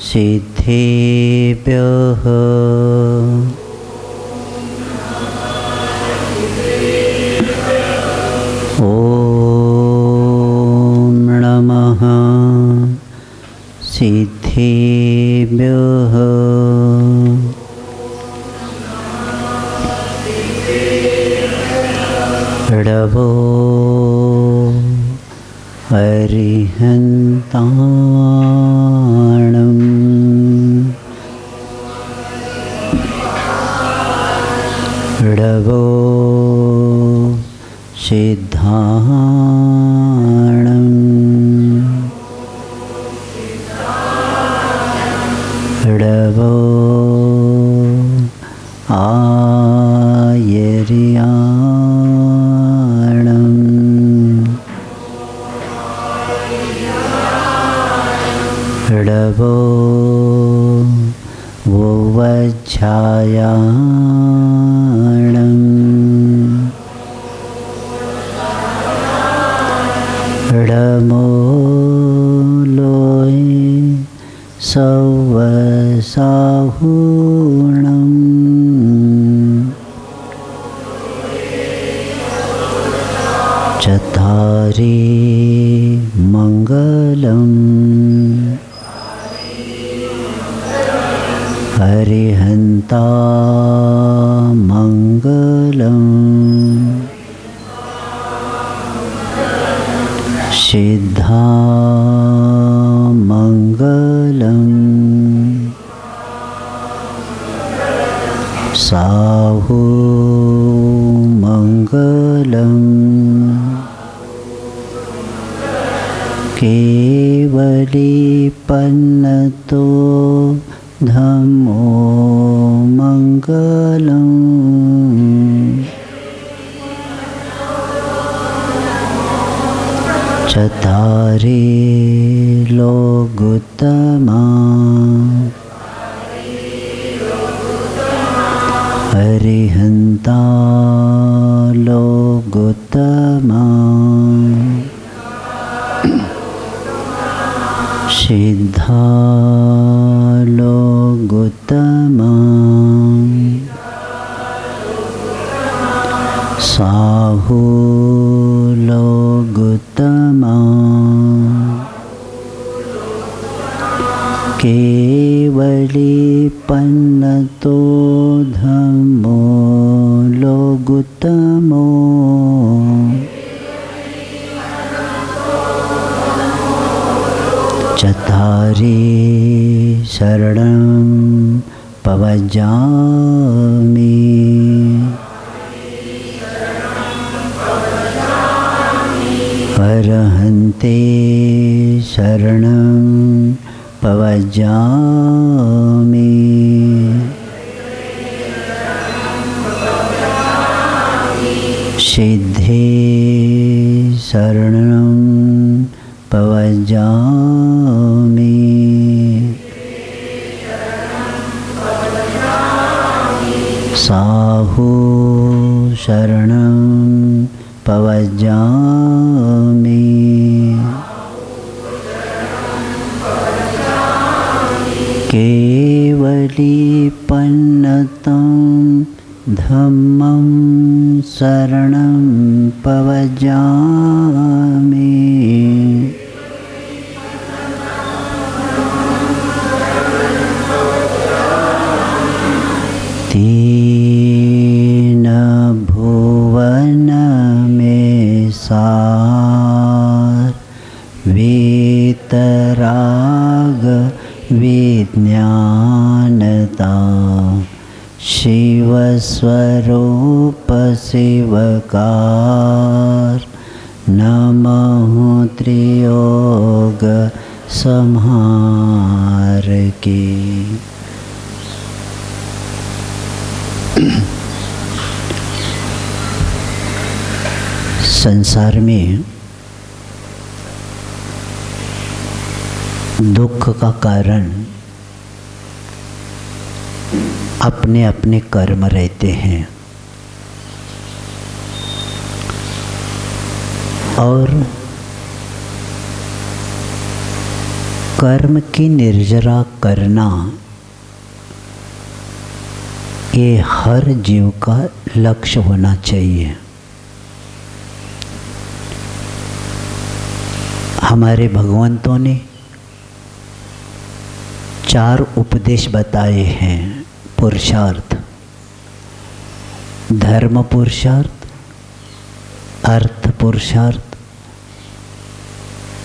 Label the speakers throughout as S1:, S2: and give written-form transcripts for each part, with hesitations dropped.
S1: सिद्धेभ्यः ॐ नमः सिद्धेभ्यः षडवो अरिहन्ताणम् षडवो सिद्धाणम् षडवो आयर्याणम् षडवो वुवज्झायाणम् षडमो लोये सवसाहुणम् चत्वारि मङ्गलम् अरिहन्ता मङ्गलम् सिद्धा मङ्गलम् साहु मङ्गलम् केवलीपन्नतो धम्मो मङ्गलम् चत्वारि लोकोत्तमा अरिहन्ता लोकोत्तमा सिद्धा लोकोत्तमा साहु लोकोत्तमा केवलीपन्नतो धम्मो लोकोत्तमो चत्वारि शरणं पवजामि अरहन्ते शरणं पवजामि सिद्धे शरणं पवजामि साहु शरणं पवजामि केवलीपन्नतं धम्मं शरणं पवजामि तीन भुवन में सार वीतराग विज्ञानता शिव स्वरूप शिवकार नमः त्रियोग संहार की। संसार में दुख का कारण अपने अपने कर्म रहते हैं और कर्म की निर्जरा करना ये हर जीव का लक्ष्य होना चाहिए। हमारे भगवंतों ने 4 उपदेश बताए हैं। पुरुषार्थ, धर्म पुरुषार्थ, अर्थ पुरुषार्थ,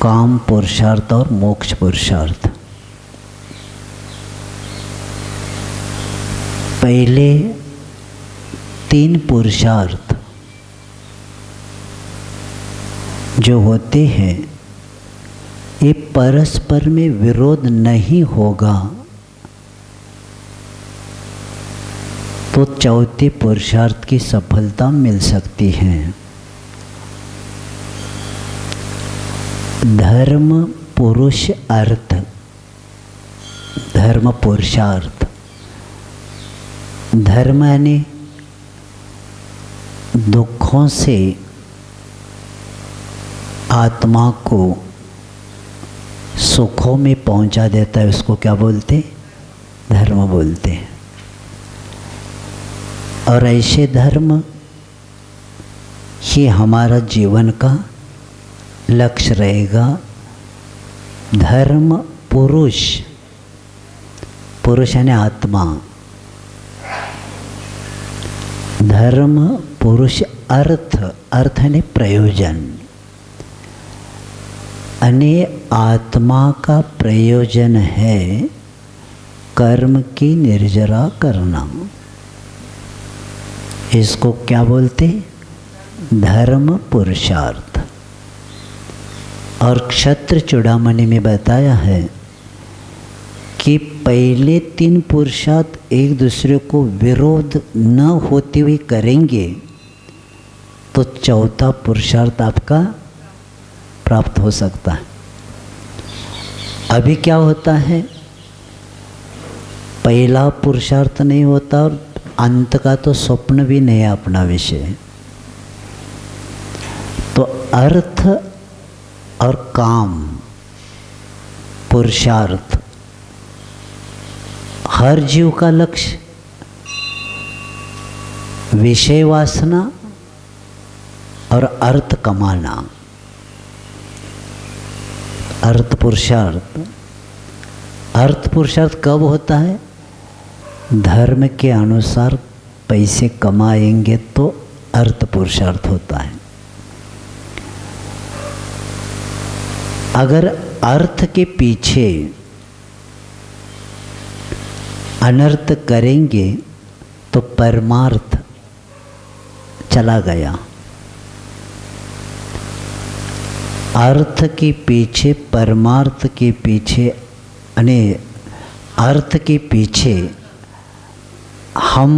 S1: काम पुरुषार्थ और मोक्ष पुरुषार्थ। पहले 3 पुरुषार्थ जो होते हैं ये परस्पर में विरोध नहीं होगा तो चौथे पुरुषार्थ की सफलता मिल सकती है। धर्म पुरुष अर्थ, धर्म पुरुषार्थ। धर्म यानी दुखों से आत्मा को सुखों में पहुंचा देता है, उसको क्या बोलते? धर्म बोलते हैं। और ऐसे धर्म ही हमारा जीवन का लक्ष्य रहेगा। धर्म पुरुष, पुरुष यानी आत्मा। धर्म पुरुष अर्थ, अर्थ यानी प्रयोजन। यानी आत्मा का प्रयोजन है कर्म की निर्जरा करना। इसको क्या बोलते? धर्म पुरुषार्थ। और क्षत्र चूड़ामणि में बताया है कि पहले 3 पुरुषार्थ एक दूसरे को विरोध न होते हुए करेंगे तो चौथा पुरुषार्थ आपका प्राप्त हो सकता है। अभी क्या होता है, पहला पुरुषार्थ नहीं होता और अंत का तो स्वप्न भी नहीं है अपना विषय। तो अर्थ और काम पुरुषार्थ हर जीव का लक्ष्य विषय वासना और अर्थ कमाना। अर्थ पुरुषार्थ, अर्थ पुरुषार्थ कब होता है? धर्म के अनुसार पैसे कमाएंगे तो अर्थ पुरुषार्थ होता है। अगर अर्थ के पीछे अनर्थ करेंगे तो परमार्थ चला गया। अर्थ के पीछे, परमार्थ के पीछे, यानी अर्थ के पीछे हम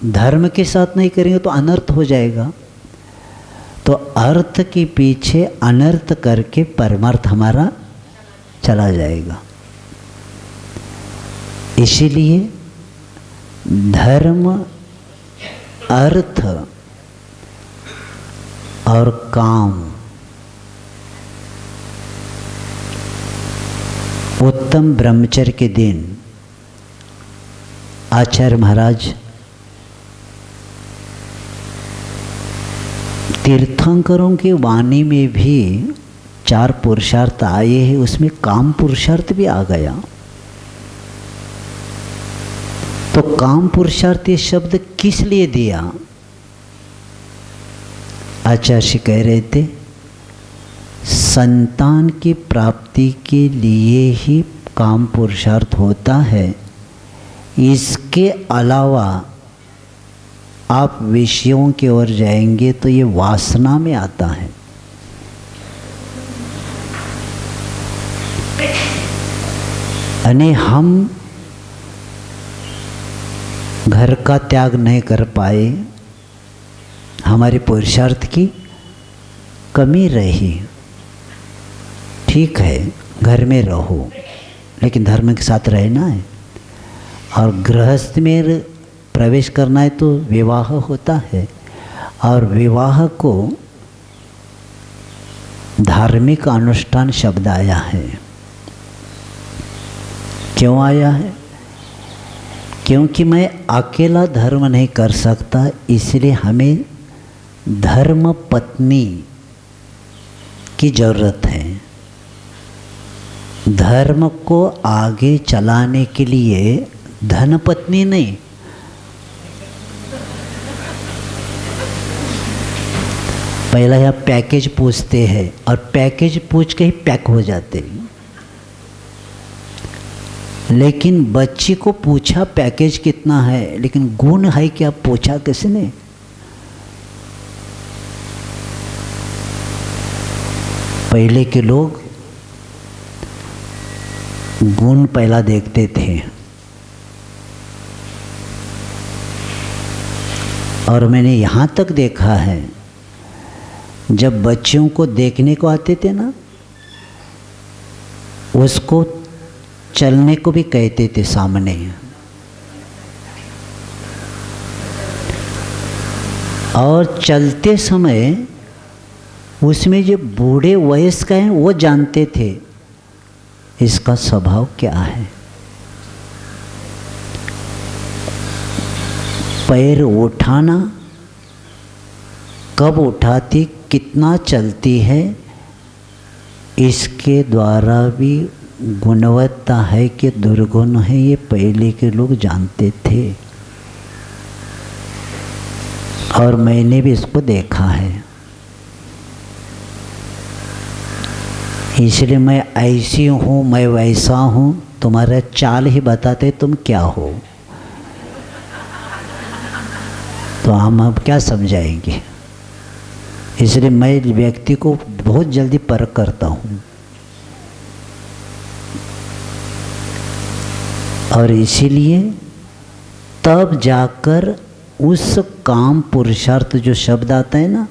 S1: धर्म के साथ नहीं करेंगे तो अनर्थ हो जाएगा। तो अर्थ के पीछे अनर्थ करके परमार्थ हमारा चला जाएगा। इसीलिए धर्म, अर्थ और काम उत्तम ब्रह्मचर्य के दिन आचार्य महाराज तीर्थंकरों की वाणी में भी 4 पुरुषार्थ आए हैं, उसमें काम पुरुषार्थ भी आ गया। तो काम पुरुषार्थ ये शब्द किस लिए दिया? आचार्य कह रहे थे संतान की प्राप्ति के लिए ही काम पुरुषार्थ होता है। इसके अलावा आप विषयों की ओर जाएंगे तो ये वासना में आता है। यानी हम घर का त्याग नहीं कर पाए, हमारे पुरुषार्थ की कमी रही। ठीक है, घर में रहो लेकिन धर्म के साथ रहना है। और गृहस्थ में प्रवेश करना है तो विवाह होता है, और विवाह को धार्मिक अनुष्ठान शब्द आया है। क्यों आया है? क्योंकि मैं अकेला धर्म नहीं कर सकता, इसलिए हमें धर्म पत्नी की ज़रूरत है। धर्म को आगे चलाने के लिए धन पत्नी नहीं, पहला यह पैकेज पूछते हैं और पैकेज पूछ के ही पैक हो जाते हैं। लेकिन बच्ची को पूछा पैकेज कितना है, लेकिन गुण है क्या पूछा किसने? पहले के लोग गुण पहला देखते थे। और मैंने यहाँ तक देखा है, जब बच्चों को देखने को आते थे ना, उसको चलने को भी कहते थे सामने। और चलते समय उसमें जो बूढ़े वयस्क हैं वो जानते थे इसका स्वभाव क्या है। पैर उठाना, कब उठाती, कितना चलती है, इसके द्वारा भी गुणवत्ता है कि दुर्गुण है, ये पहले के लोग जानते थे। और मैंने भी इसको देखा है। इसलिए मैं ऐसी हूँ, मैं वैसा हूँ, तुम्हारा चाल ही बताते तुम क्या हो, तो हम अब क्या समझाएंगे। इसलिए मैं व्यक्ति को बहुत जल्दी परख करता हूँ। और इसीलिए तब जाकर उस काम पुरुषार्थ जो शब्द आता है ना,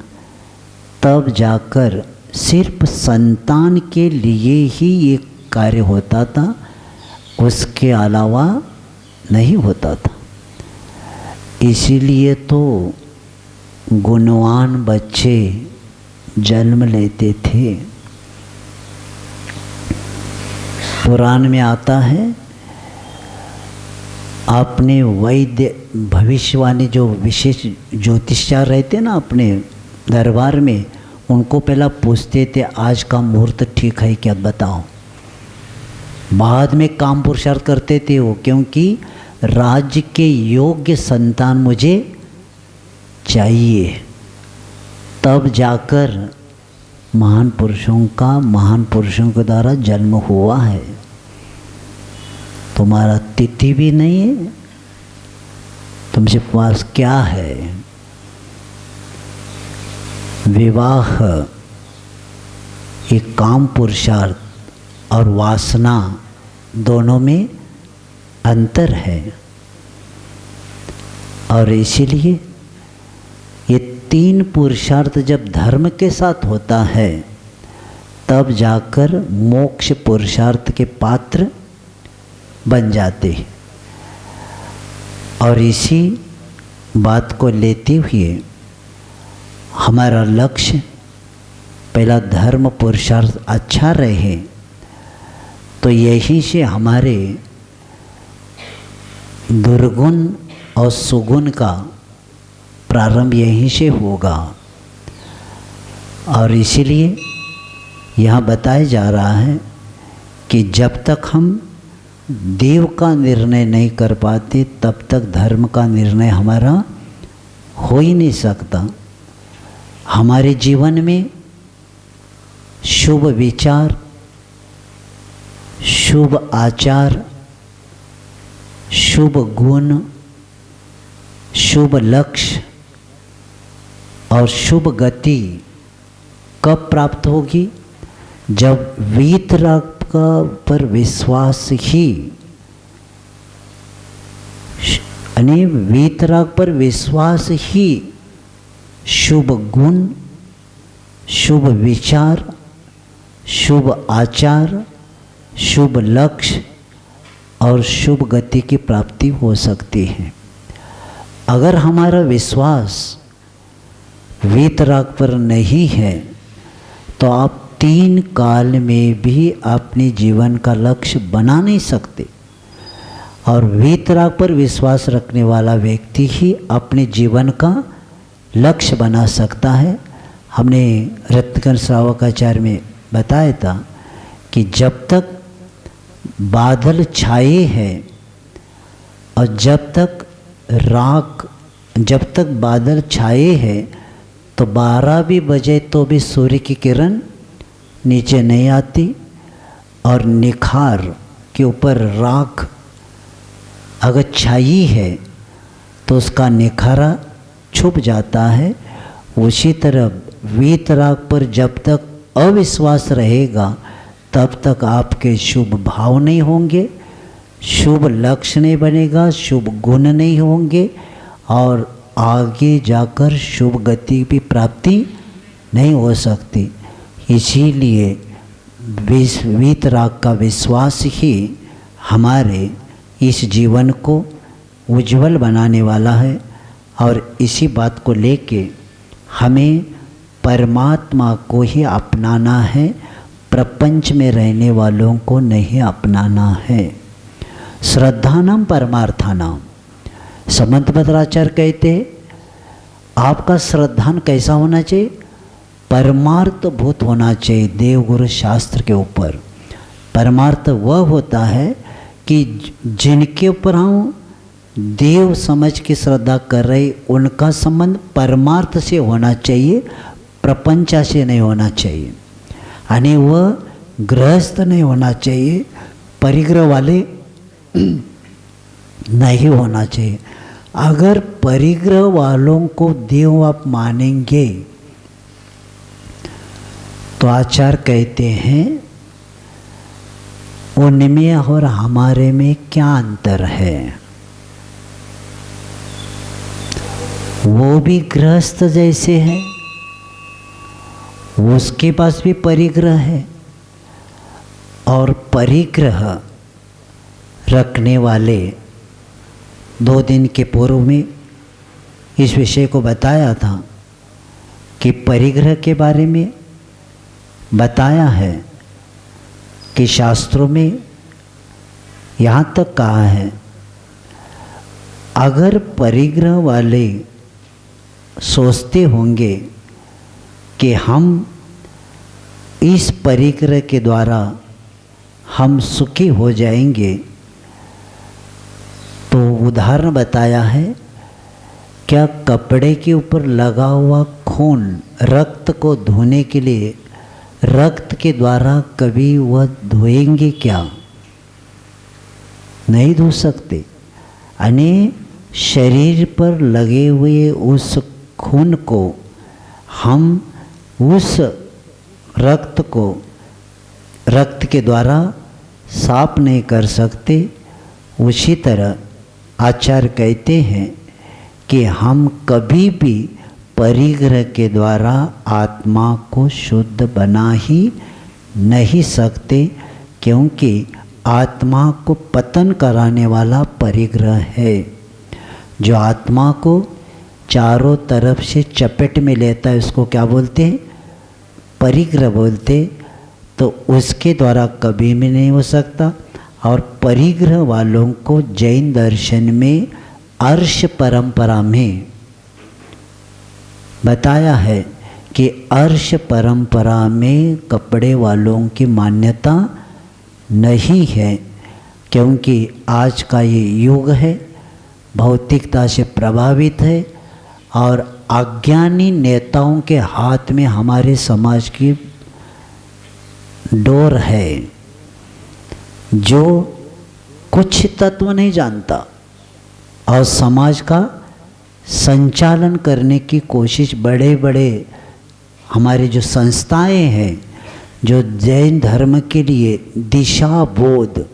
S1: तब जाकर सिर्फ संतान के लिए ही ये कार्य होता था, उसके अलावा नहीं होता था। इसीलिए तो गुणवान बच्चे जन्म लेते थे। पुराण में आता है, अपने वैद्य भविष्यवाणी जो विशेष ज्योतिषकार रहते ना अपने दरबार में, उनको पहला पूछते थे आज का मुहूर्त ठीक है क्या, बताओ। बाद में काम पुरुषार्थ करते थे वो, क्योंकि राज्य के योग्य संतान मुझे चाहिए। तब जाकर महान पुरुषों के द्वारा जन्म हुआ है। तुम्हारा तिथि भी नहीं है, तुमसे पास क्या है? विवाह एक काम पुरुषार्थ और वासना दोनों में अंतर है। और इसीलिए ये तीन पुरुषार्थ जब धर्म के साथ होता है, तब जाकर मोक्ष पुरुषार्थ के पात्र बन जाते हैं। और इसी बात को लेते हुए हमारा लक्ष्य पहला धर्म पुरुषार्थ अच्छा रहे, तो यही से हमारे दुर्गुण और सुगुण का प्रारंभ यहीं से होगा। और इसीलिए यहाँ बताया जा रहा है कि जब तक हम देव का निर्णय नहीं कर पाते, तब तक धर्म का निर्णय हमारा हो ही नहीं सकता। हमारे जीवन में शुभ विचार, शुभ आचार, शुभ गुण, शुभ लक्ष्य और शुभ गति कब प्राप्त होगी? जब वीतराग का पर विश्वास ही, यानी वीतराग पर विश्वास ही शुभ गुण, शुभ विचार, शुभ आचार, शुभ लक्ष्य और शुभ गति की प्राप्ति हो सकती है। अगर हमारा विश्वास वीतराग पर नहीं है, तो आप 3 काल में भी अपने जीवन का लक्ष्य बना नहीं सकते। और वीतराग पर विश्वास रखने वाला व्यक्ति ही अपने जीवन का लक्ष्य बना सकता है। हमने रत्नकर श्रावकाचार्य में बताया था कि जब तक बादल छाए हैं और जब तक बादल छाए हैं तो 12 भी बजे तो भी सूर्य की किरण नीचे नहीं आती, और निखार के ऊपर राख अगर छाई है तो उसका निखारा छुप जाता है। उसी तरह वीतराग पर जब तक अविश्वास रहेगा तब तक आपके शुभ भाव नहीं होंगे, शुभ लक्ष्य नहीं बनेगा, शुभ गुण नहीं होंगे और आगे जाकर शुभ गति की प्राप्ति नहीं हो सकती। इसीलिए वीतराग का विश्वास ही हमारे इस जीवन को उज्जवल बनाने वाला है। और इसी बात को लेके हमें परमात्मा को ही अपनाना है, प्रपंच में रहने वालों को नहीं अपनाना है। श्रद्धानाम परमार्थानाम, समंत भद्राचार्य कहते आपका श्रद्धान कैसा होना चाहिए? परमार्थ भूत होना चाहिए देव गुरु शास्त्र के ऊपर। परमार्थ वह होता है कि जिनके ऊपर हम देव समझ के श्रद्धा कर रहे उनका संबंध परमार्थ से होना चाहिए, प्रपंचा से नहीं होना चाहिए। यानी वह गृहस्थ नहीं होना चाहिए, परिग्रह वाले नहीं होना चाहिए। अगर परिग्रह वालों को देव आप मानेंगे तो आचार्य कहते हैं उनमें और हमारे में क्या अंतर है? वो भी गृहस्थ जैसे है, उसके पास भी परिग्रह है, और परिग्रह रखने वाले 2 दिन के पूर्व में इस विषय को बताया था कि परिग्रह के बारे में बताया है कि शास्त्रों में यहाँ तक कहा है अगर परिग्रह वाले सोचते होंगे कि हम इस परिग्रह के द्वारा हम सुखी हो जाएंगे, तो उदाहरण बताया है क्या कपड़े के ऊपर लगा हुआ खून रक्त को धोने के लिए रक्त के द्वारा कभी वह धोएंगे क्या? नहीं धो सकते। यानी शरीर पर लगे हुए उस खून को हम उस रक्त के द्वारा साफ नहीं कर सकते। उसी तरह आचार्य कहते हैं कि हम कभी भी परिग्रह के द्वारा आत्मा को शुद्ध बना ही नहीं सकते, क्योंकि आत्मा को पतन कराने वाला परिग्रह है। जो आत्मा को चारों तरफ से चपेट में लेता है उसको क्या बोलते हैं? परिग्रह बोलते। तो उसके द्वारा कभी भी नहीं हो सकता। और परिग्रह वालों को जैन दर्शन में अर्श परंपरा में बताया है कि अर्श परंपरा में कपड़े वालों की मान्यता नहीं है, क्योंकि आज का ये युग है, भौतिकता से प्रभावित है और अज्ञानी नेताओं के हाथ में हमारे समाज की डोर है, जो कुछ तत्व नहीं जानता और समाज का संचालन करने की कोशिश बड़े बड़े हमारे जो संस्थाएं हैं, जो जैन धर्म के लिए दिशा बोध,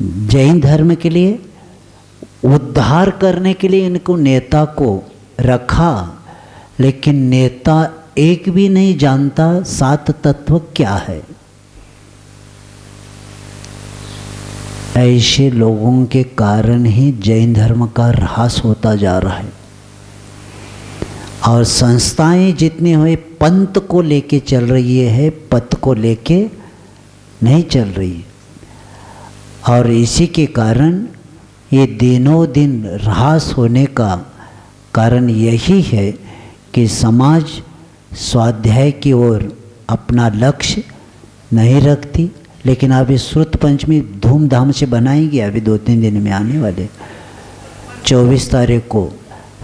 S1: जैन धर्म के लिए उद्धार करने के लिए इनको नेता को रखा, लेकिन नेता एक भी नहीं जानता 7 तत्व क्या है। ऐसे लोगों के कारण ही जैन धर्म का ह्रास होता जा रहा है। और संस्थाएं जितनी हुए पंथ को लेके चल रही है, पथ को लेके नहीं चल रही। और इसी के कारण ये दिनों दिन ह्रास होने का कारण यही है कि समाज स्वाध्याय की ओर अपना लक्ष्य नहीं रखती। लेकिन अभी श्रुत पंचमी धूमधाम से बनाएंगे, अभी 2-3 दिन में आने वाले 24 तारीख को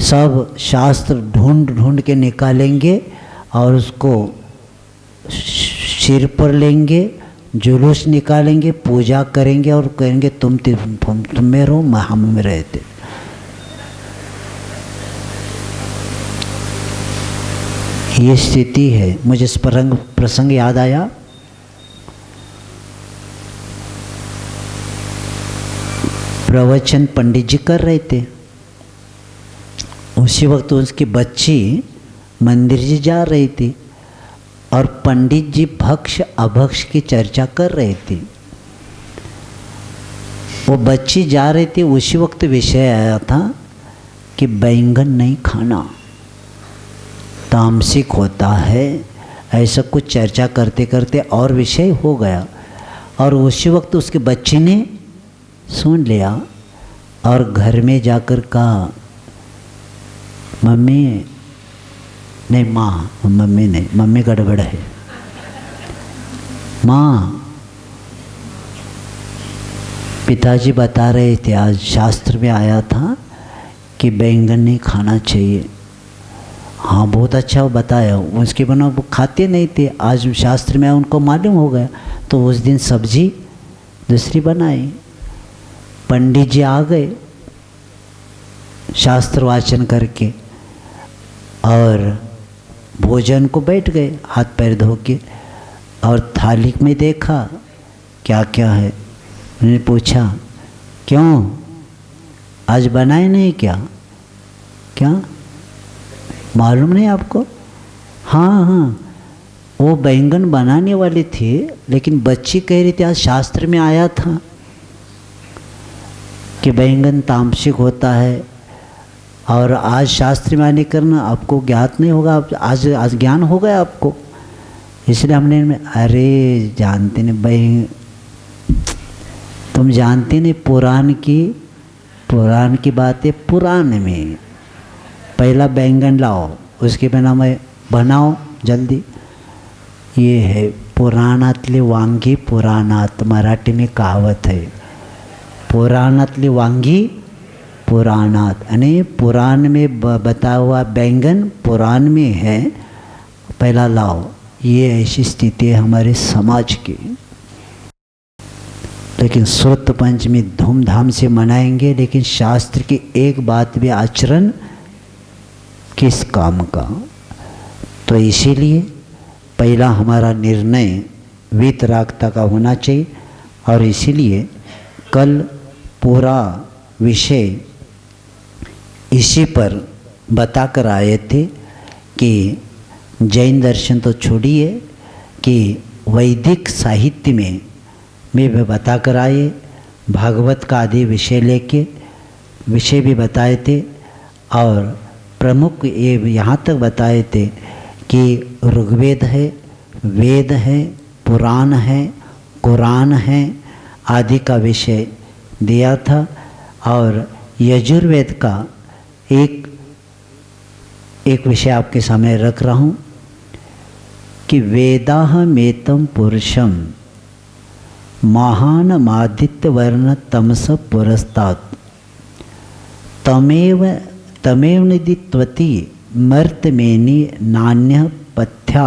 S1: सब शास्त्र ढूंढ के निकालेंगे और उसको सिर पर लेंगे, जुलूस निकालेंगे, पूजा करेंगे और कहेंगे तुम में रहो, हम में रहते। ये स्थिति है। मुझे इस प्रसंग याद आया। प्रवचन पंडित जी कर रहे थे, उसी वक्त उसकी बच्ची मंदिर जी जा रही थी और पंडित जी भक्ष अभक्ष की चर्चा कर रहे थे। वो बच्ची जा रही थी, उसी वक्त विषय आया था कि बैंगन नहीं खाना, तामसिक होता है, ऐसा कुछ चर्चा करते करते और विषय हो गया। और उसी वक्त उसके बच्चे ने सुन लिया और घर में जाकर कहा, मम्मी नहीं, माँ, मम्मी नहीं, मम्मी गड़बड़ है, माँ पिताजी बता रहे थे आज शास्त्र में आया था कि बैंगन नहीं खाना चाहिए। हाँ बहुत अच्छा वो बताया, उसके बिना वो खाते नहीं थे, आज शास्त्र में उनको मालूम हो गया तो उस दिन सब्जी दूसरी बनाई। पंडित जी आ गए शास्त्र वाचन करके और भोजन को बैठ गए हाथ पैर धो के, और थाली में देखा क्या क्या है। उन्होंने पूछा क्यों आज बनाए नहीं क्या? क्या मालूम नहीं आपको? हाँ हाँ वो बैंगन बनाने वाले थे, लेकिन बच्ची कह रही थी आज शास्त्र में आया था कि बैंगन तामसिक होता है, और आज शास्त्र में आने करना आपको ज्ञात नहीं होगा, आज ज्ञान हो गया आपको, इसलिए हमने अरे जानते नहीं भाई, तुम जानते नहीं पुराण की बातें पुराण में, पहला बैंगन लाओ उसके बिना मैं बनाओ जल्दी। ये है पुराणातली वांगी पुराणात, मराठी में कहावत है, पुराणातली वांगी पुराणात, यानी पुराण में बताया हुआ बैंगन पुराण में है, पहला लाओ। ये ऐसी स्थिति है हमारे समाज की। लेकिन श्रुत पंचमी धूमधाम से मनाएंगे, लेकिन शास्त्र की एक बात भी आचरण किस काम का? तो इसीलिए पहला हमारा निर्णय वीतरागता का होना चाहिए। और इसीलिए कल पूरा विषय इसी पर बताकर आए थे कि जैन दर्शन तो छोड़िए कि वैदिक साहित्य में भी बताकर आए, भागवत का आदि विषय भी बताए थे। और प्रमुख ये यहाँ तक बताए थे कि ऋग्वेद है, वेद है, पुराण है, कुरान है आदि का विषय दिया था। और यजुर्वेद का एक विषय आपके सामने रख रहा हूँ कि वेदाहमेतं पुरुषम महानमादित्य वर्ण तमस पुरस्तात् तमेव निदित्वति मर्तमेनि नान्य पथ्या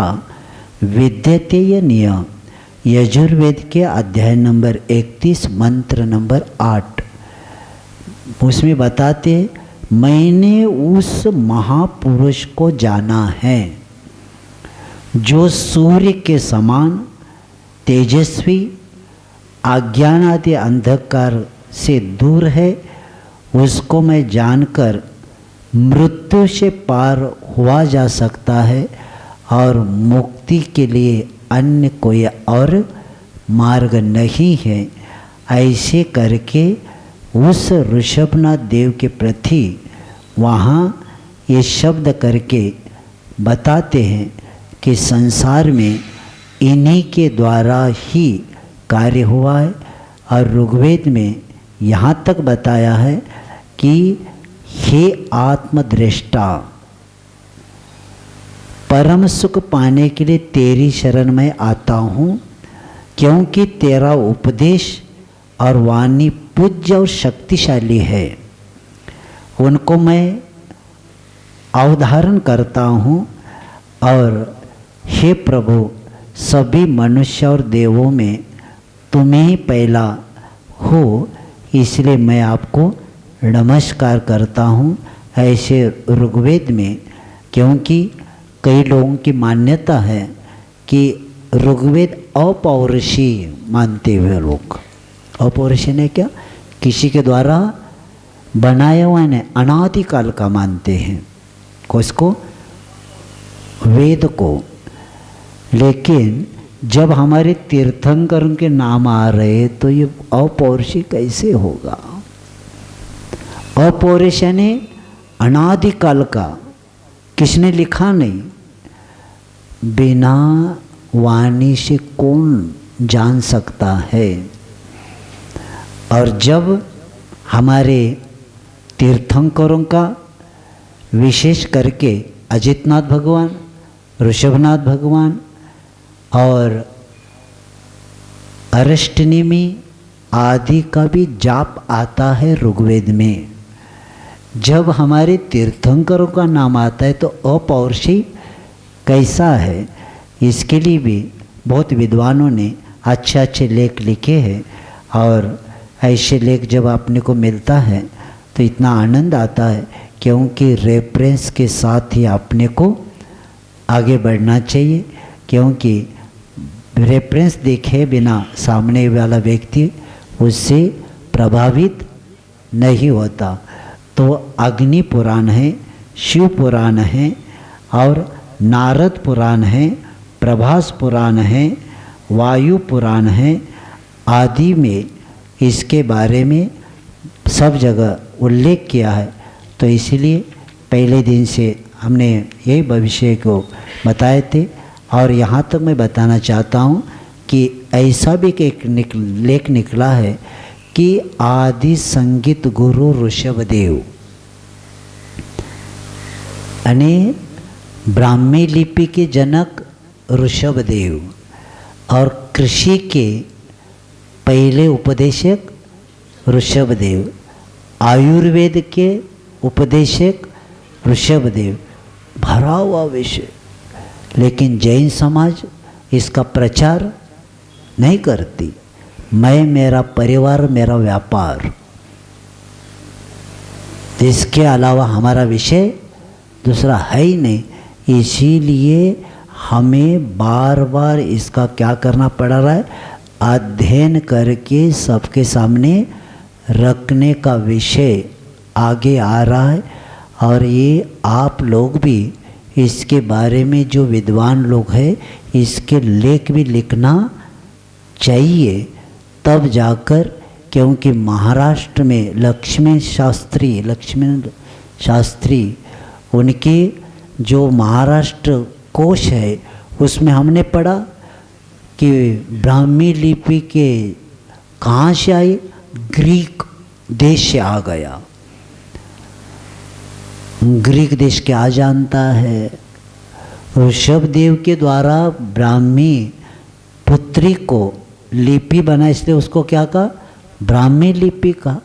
S1: विद्यते निय। यजुर्वेद के अध्याय नंबर 31 मंत्र नंबर 8, उसमें बताते मैंने उस महापुरुष को जाना है जो सूर्य के समान तेजस्वी, अज्ञान आदि अंधकार से दूर है। उसको मैं जानकर मृत्यु से पार हुआ जा सकता है और मुक्ति के लिए अन्य कोई और मार्ग नहीं है। ऐसे करके उस ऋषभनाथ देव के प्रति वहाँ ये शब्द करके बताते हैं कि संसार में इन्हीं के द्वारा ही कार्य हुआ है और ऋग्वेद में यहाँ तक बताया है कि हे आत्मदृष्टा, परम सुख पाने के लिए तेरी शरण में आता हूँ, क्योंकि तेरा उपदेश और वाणी पूज्य और शक्तिशाली है। उनको मैं अवधारण करता हूँ और हे प्रभु, सभी मनुष्य और देवों में तुम्हें ही पहला हो, इसलिए मैं आपको नमस्कार करता हूँ। ऐसे ऋग्वेद में, क्योंकि कई लोगों की मान्यता है कि ऋग्वेद अपौरुषीय मानते हुए लोग, अपौरुषीय ने क्या, किसी के द्वारा बनाया हुआ ने अनादिकाल का मानते हैं किसको, वेद को। लेकिन जब हमारे तीर्थंकरों के नाम आ रहे तो ये अपौरुषीय कैसे होगा। अपौरुषीय ने अनादिकाल का, किसने लिखा नहीं, बिना वाणी से कौन जान सकता है। और जब हमारे तीर्थंकरों का, विशेष करके अजितनाथ भगवान, ऋषभनाथ भगवान और अरष्टनेमी आदि का भी जाप आता है ऋग्वेद में। जब हमारे तीर्थंकरों का नाम आता है तो अपौरुषीय कैसा है, इसके लिए भी बहुत विद्वानों ने अच्छे अच्छे लेख लिखे हैं। और ऐसे लेख जब अपने को मिलता है तो इतना आनंद आता है, क्योंकि रेफरेंस के साथ ही अपने को आगे बढ़ना चाहिए। क्योंकि रेफरेंस देखे बिना सामने वाला व्यक्ति उससे प्रभावित नहीं होता। तो अग्नि पुराण है, शिव पुराण है और नारद पुराण है, प्रभास पुराण है, वायु पुराण है आदि में इसके बारे में सब जगह उल्लेख किया है। तो इसलिए पहले दिन से हमने यही भविष्य को बताए थे। और यहाँ तक मैं बताना चाहता हूँ कि ऐसा भी एक लेख निकला है कि आदि संगीत गुरु ऋषभदेव, यानी ब्राह्मी लिपि के जनक ऋषभदेव और कृषि के पहले उपदेशक ऋषभदेव, आयुर्वेद के उपदेशक ऋषभदेव, भरा हुआ विषय। लेकिन जैन समाज इसका प्रचार नहीं करती। मैं, मेरा परिवार, मेरा व्यापार, इसके अलावा हमारा विषय दूसरा है ही नहीं। इसीलिए हमें बार बार इसका क्या करना पड़ रहा है, अध्ययन करके सबके सामने रखने का विषय आगे आ रहा है। और ये आप लोग भी इसके बारे में, जो विद्वान लोग हैं, इसके लेख भी लिखना चाहिए, तब जाकर। क्योंकि महाराष्ट्र में लक्ष्मण शास्त्री उनके जो महाराष्ट्र कोश है उसमें हमने पढ़ा कि ब्राह्मी लिपि के कहाँ से आई, ग्रीक देश से आ गया। ग्रीक देश क्या जानता है। ऋषभदेव के द्वारा ब्राह्मी पुत्री को लिपि बना, इसलिए उसको क्या कहा, ब्राह्मी लिपि कहा।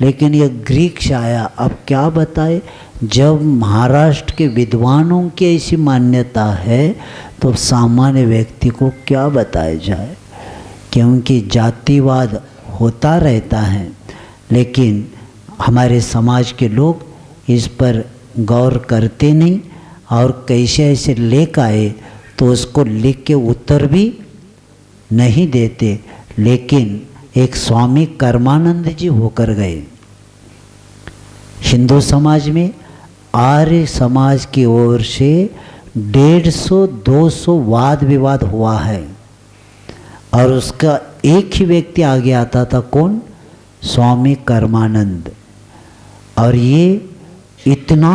S1: लेकिन यह ग्रीक से आया। अब क्या बताए, जब महाराष्ट्र के विद्वानों की ऐसी मान्यता है तो सामान्य व्यक्ति को क्या बताया जाए। क्योंकि जातिवाद होता रहता है, लेकिन हमारे समाज के लोग इस पर गौर करते नहीं। और कैसे ऐसे लेख आए तो उसको लिख के उत्तर भी नहीं देते। लेकिन एक स्वामी कर्मानंद जी होकर गए। हिंदू समाज में आर्य समाज की ओर से 150-200 वाद विवाद हुआ है। और उसका एक ही व्यक्ति आगे आता था, कौन, स्वामी कर्मानंद। और ये इतना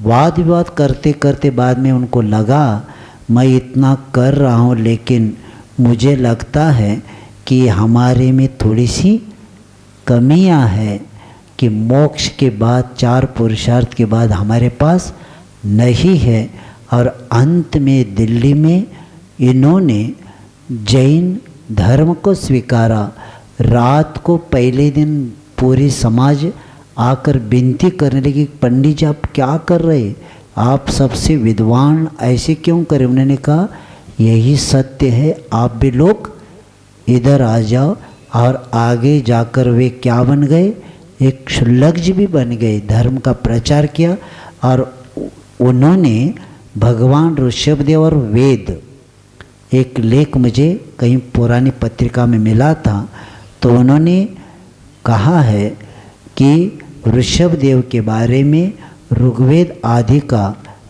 S1: वाद विवाद करते करते बाद में उनको लगा, मैं इतना कर रहा हूँ, लेकिन मुझे लगता है कि हमारे में थोड़ी सी कमियां हैं कि मोक्ष के बाद 4 पुरुषार्थ के बाद हमारे पास नहीं है। और अंत में दिल्ली में इन्होंने जैन धर्म को स्वीकारा। रात को पहले दिन पूरी समाज आकर विनती करने लगी, पंडित जी आप क्या कर रहे, आप सबसे विद्वान ऐसे क्यों करें। उन्होंने कहा यही सत्य है, आप भी लोग इधर आ जाओ। और आगे जाकर वे क्या बन गए, एक क्षुल्लक भी बन गए, धर्म का प्रचार किया। और उन्होंने भगवान ऋषभदेव और वेद, एक लेख मुझे कहीं पुरानी पत्रिका में मिला था, तो उन्होंने कहा है कि ऋषभदेव के बारे में ऋग्वेद आदि का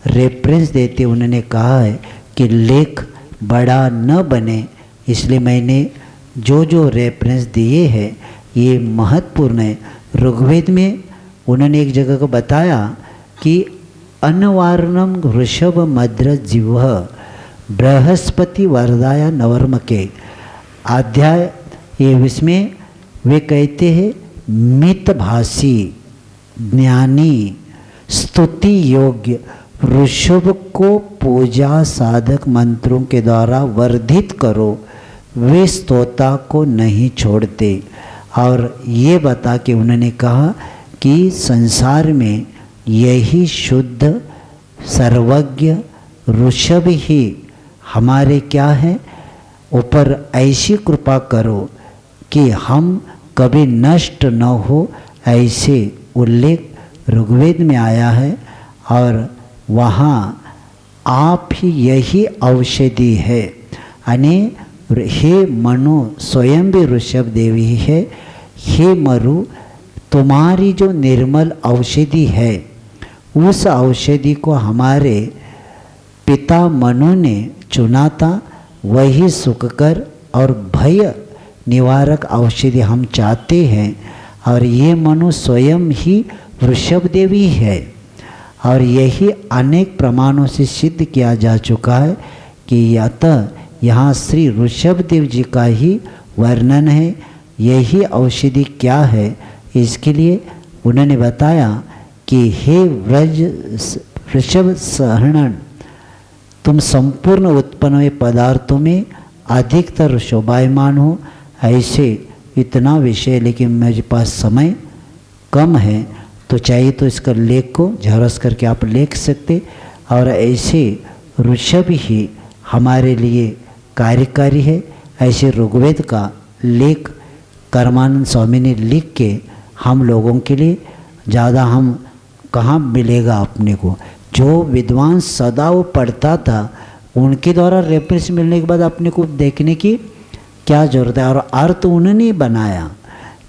S1: रेफरेंस देते उन्होंने कहा है कि लेख बड़ा न बने, इसलिए मैंने जो जो रेफरेंस दिए हैं ये महत्वपूर्ण है। ऋग्वेद में उन्होंने एक जगह को बताया कि अनवारणम ऋषभ मद्र जिह्व बृहस्पति वरदाया नवर्म के अध्याय ये इसमें वे कहते हैं मितभाषी ज्ञानी स्तुति योग्य ऋषभ को पूजा साधक मंत्रों के द्वारा वर्धित करो, वे स्तोता को नहीं छोड़ते। और ये बता के उन्होंने कहा कि संसार में यही शुद्ध सर्वज्ञ ऋषभ ही हमारे क्या है ऊपर ऐसी कृपा करो कि हम कभी नष्ट न हो, ऐसे उल्लेख ऋग्वेद में आया है। और वहाँ आप ही यही औषधि है, यानी हे मनु स्वयं भी ऋषभ देवी है। हे मरु तुम्हारी जो निर्मल औषधि है, उस औषधि को हमारे पिता मनु ने चुना था, वही सुखकर और भय निवारक औषधि हम चाहते हैं। और ये मनु स्वयं ही ऋषभ देवी है। और यही अनेक प्रमाणों से सिद्ध किया जा चुका है कि अतः यहाँ श्री ऋषभ देव जी का ही वर्णन है। यही औषधि क्या है, इसके लिए उन्होंने बताया कि हे व्रज ऋषभ सहरण, तुम संपूर्ण उत्पन्न हुए पदार्थों में अधिकतर शोभायमान हो। ऐसे इतना विषय, लेकिन मेरे पास समय कम है, तो चाहिए तो इसका लेख को झरस करके आप लिख सकते। और ऐसे ऋषभ ही हमारे लिए कार्यकारी है। ऐसे ऋग्वेद का लेख कर्मानंद स्वामी ने लिख के हम लोगों के लिए ज़्यादा हम कहाँ मिलेगा अपने को। जो विद्वान सदा वो पढ़ता था, उनके द्वारा रेफरेंस मिलने के बाद अपने को देखने की क्या जरूरत है। और अर्थ उन्होंने बनाया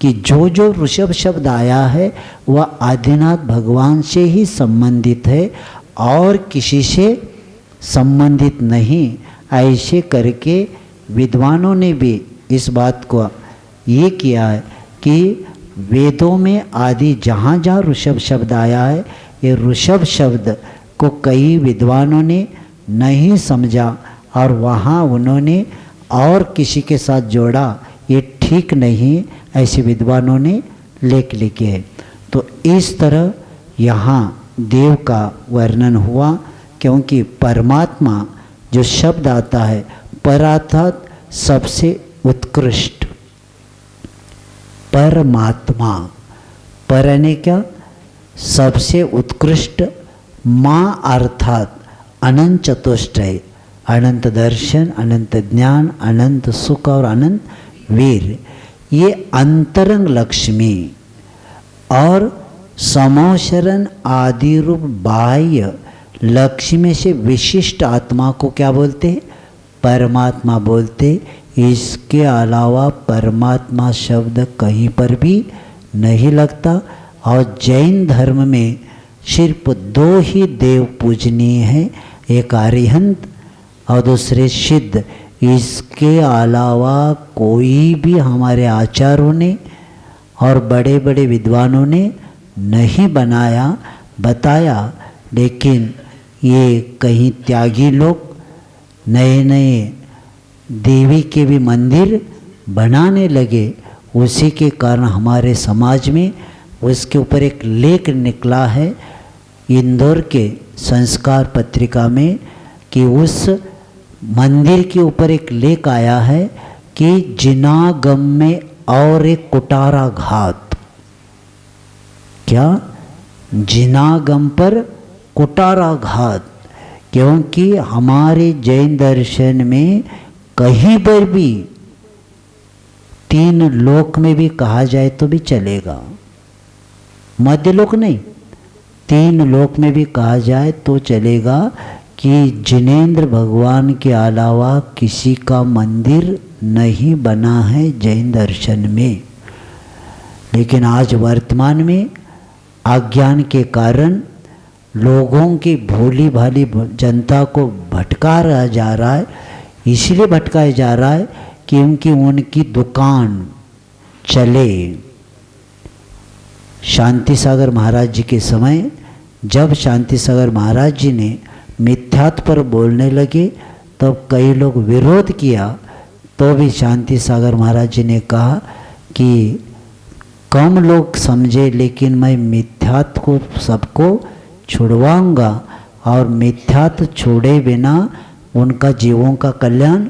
S1: कि जो जो ऋषभ शब्द आया है वह आदिनाथ भगवान से ही संबंधित है और किसी से संबंधित नहीं। ऐसे करके विद्वानों ने भी इस बात को ये किया है कि वेदों में आदि जहाँ जहाँ ऋषभ शब्द आया है, ये ऋषभ शब्द को कई विद्वानों ने नहीं समझा और वहाँ उन्होंने और किसी के साथ जोड़ा, ये ठीक नहीं, ऐसे विद्वानों ने लेख लिखे हैं। तो इस तरह यहाँ देव का वर्णन हुआ, क्योंकि परमात्मा जो शब्द आता है पर अर्थात सबसे उत्कृष्ट, परमात्मा पर यानी क्या, सबसे उत्कृष्ट, माँ अर्थात अनंत चतुष्टय, अनंत दर्शन, अनंत ज्ञान, अनंत सुख और अनंत वीर, ये अंतरंग लक्ष्मी और समोशरण आदि रूप बाह्य लक्ष्मी से विशिष्ट आत्मा को क्या बोलते हैं, परमात्मा बोलते। इसके अलावा परमात्मा शब्द कहीं पर भी नहीं लगता। और जैन धर्म में सिर्फ 2 ही देव पूजनीय हैं, एक अरिहंत और दूसरे सिद्ध। इसके अलावा कोई भी हमारे आचार्यों ने और बड़े बड़े विद्वानों ने नहीं बनाया बताया। लेकिन ये कहीं त्यागी लोग नए नए देवी के भी मंदिर बनाने लगे, उसी के कारण हमारे समाज में उसके ऊपर एक लेख निकला है इंदौर के संस्कार पत्रिका में कि उस मंदिर के ऊपर एक लेख आया है कि जिनागम में और एक कुटारा घात। क्या? जिनागम पर कुटारा घात। क्योंकि हमारे जैन दर्शन में कहीं पर भी 3 लोक में भी कहा जाए तो भी चलेगा, मध्य लोक नहीं, 3 लोक में भी कहा जाए तो चलेगा कि जिनेंद्र भगवान के अलावा किसी का मंदिर नहीं बना है जैन दर्शन में। लेकिन आज वर्तमान में अज्ञान के कारण लोगों की भोली भाली जनता को भटकाया जा रहा है। इसलिए भटकाया जा रहा है क्योंकि उनकी दुकान चले। शांति सागर महाराज जी के समय जब शांति सागर महाराज जी ने मिथ्यात्व पर बोलने लगे तब कई लोग विरोध किया, तो भी शांति सागर महाराज जी ने कहा कि कम लोग समझे लेकिन मैं मिथ्यात्व को सबको छुड़वाऊंगा, और मिथ्यात्व छोड़े बिना उनका जीवों का कल्याण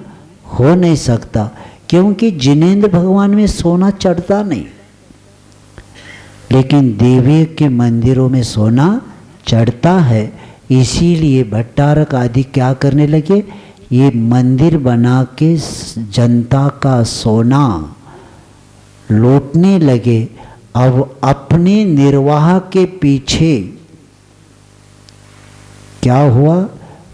S1: हो नहीं सकता। क्योंकि जिनेंद्र भगवान में सोना चढ़ता नहीं, लेकिन देवी के मंदिरों में सोना चढ़ता है। इसीलिए भट्टारक आदि क्या करने लगे, ये मंदिर बना के जनता का सोना लूटने लगे। अब अपने निर्वाह के पीछे क्या हुआ,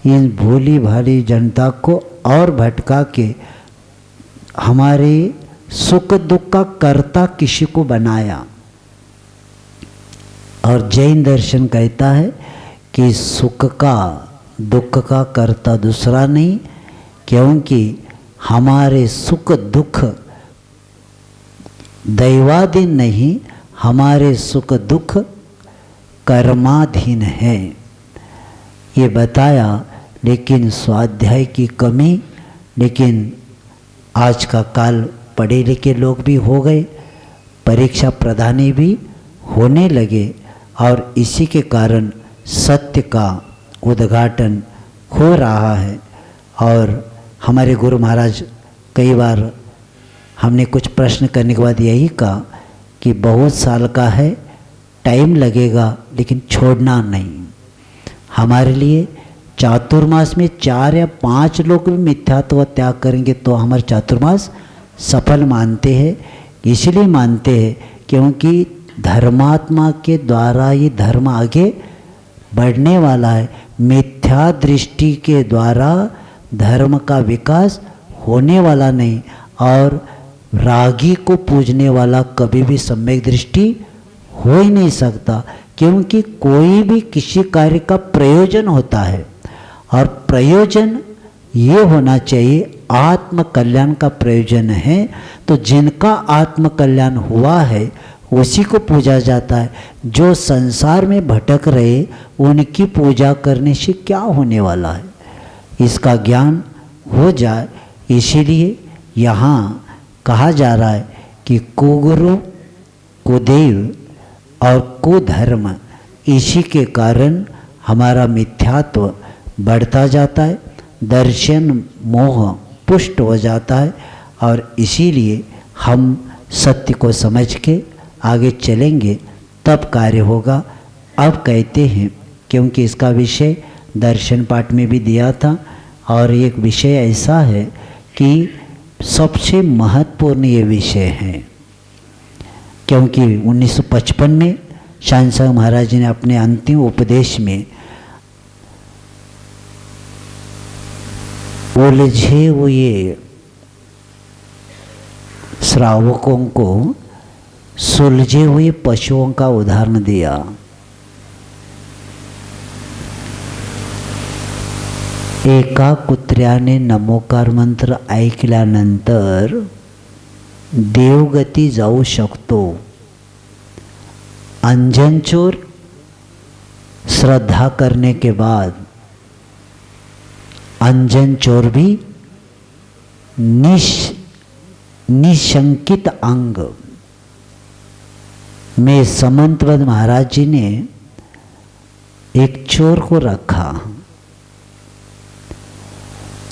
S1: इन भोली भाली जनता को और भटका के हमारे सुख दुख का कर्ता किसी को बनाया। और जैन दर्शन कहता है कि सुख का दुख का कर्ता दूसरा नहीं, क्योंकि हमारे सुख दुख दैवाधीन नहीं, हमारे सुख दुख कर्माधीन है, ये बताया। लेकिन स्वाध्याय की कमी, लेकिन आज का काल पढ़े लिखे लोग भी हो गए, परीक्षा प्रधानी भी होने लगे, और इसी के कारण सत्य का उद्घाटन हो रहा है। और हमारे गुरु महाराज कई बार हमने कुछ प्रश्न करने के बाद यही कहा कि बहुत साल का है, टाइम लगेगा, लेकिन छोड़ना नहीं। हमारे लिए चातुर्मास में 4 या 5 लोग भी मिथ्यात्व त्याग करेंगे तो हमारे चातुर्मास सफल मानते हैं। इसलिए मानते हैं क्योंकि धर्मात्मा के द्वारा ये धर्म आगे बढ़ने वाला है। मिथ्या दृष्टि के द्वारा धर्म का विकास होने वाला नहीं, और रागी को पूजने वाला कभी भी सम्यक दृष्टि हो ही नहीं सकता। क्योंकि कोई भी किसी कार्य का प्रयोजन होता है, और प्रयोजन ये होना चाहिए आत्म कल्याण का प्रयोजन है। तो जिनका आत्म कल्याण हुआ है उसी को पूजा जाता है। जो संसार में भटक रहे उनकी पूजा करने से क्या होने वाला है, इसका ज्ञान हो जाए। इसीलिए यहाँ कहा जा रहा है कि कुगुरु कुदेव और कुधर्म, इसी के कारण हमारा मिथ्यात्व बढ़ता जाता है, दर्शन मोह पुष्ट हो जाता है, और इसीलिए हम सत्य को समझ के आगे चलेंगे तब कार्य होगा। अब कहते हैं, क्योंकि इसका विषय दर्शन पाठ में भी दिया था, और एक विषय ऐसा है कि सबसे महत्वपूर्ण ये विषय है, क्योंकि 1955 में शानसाग महाराज जी ने अपने अंतिम उपदेश में उलझे हुए श्रावकों को सुलझे हुए पशुओं का उदाहरण दिया। एका कुत्र्याने नमोकार मंत्र ऐकल्यानंतर देवगती जाऊ शकतो, अंजन चोर श्रद्धा करने के बाद अंजन चोर भी निशंकित अंग में समंतवद महाराज जी ने एक चोर को रखा।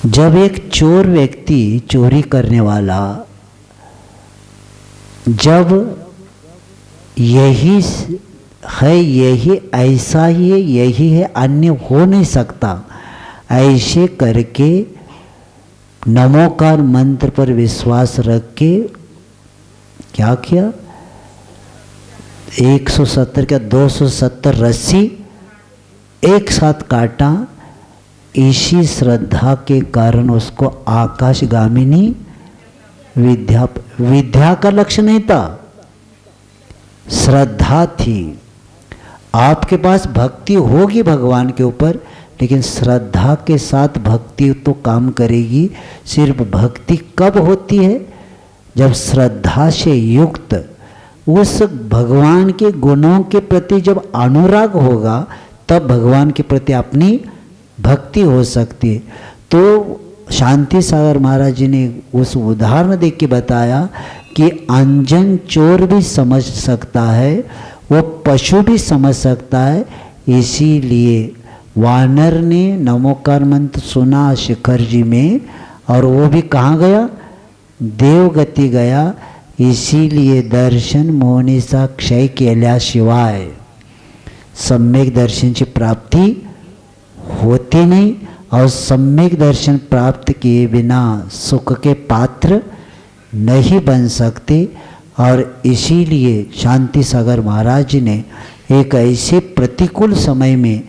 S1: जब एक चोर व्यक्ति, चोरी करने वाला, जब यही है, यही ऐसा ही है, यही है, अन्य हो नहीं सकता, ऐसे करके नमोकार मंत्र पर विश्वास रख के क्या किया, 170 का 270 रस्सी एक साथ काटा। इसी श्रद्धा के कारण उसको आकाशगामिनी विद्या का लक्ष्य नहीं था, श्रद्धा थी। आपके पास भक्ति होगी भगवान के ऊपर, लेकिन श्रद्धा के साथ भक्ति तो काम करेगी। सिर्फ भक्ति कब होती है, जब श्रद्धा से युक्त उस भगवान के गुणों के प्रति जब अनुराग होगा, तब भगवान के प्रति अपनी भक्ति हो सकती है। तो शांति सागर महाराज जी ने उस उदाहरण देख के बताया कि अनजान चोर भी समझ सकता है, वो पशु भी समझ सकता है। इसीलिए वानर ने नमोकार मंत्र सुना शिखर जी में, और वो भी कहाँ गया, देवगति गया। इसीलिए दर्शन मोहनीचा क्षय केल्याशिवाय सम्यक दर्शनची प्राप्ति होती नहीं, और सम्यक दर्शन प्राप्त किए बिना सुख के पात्र नहीं बन सकते। और इसीलिए शांति सागर महाराज जी ने एक ऐसे प्रतिकूल समय में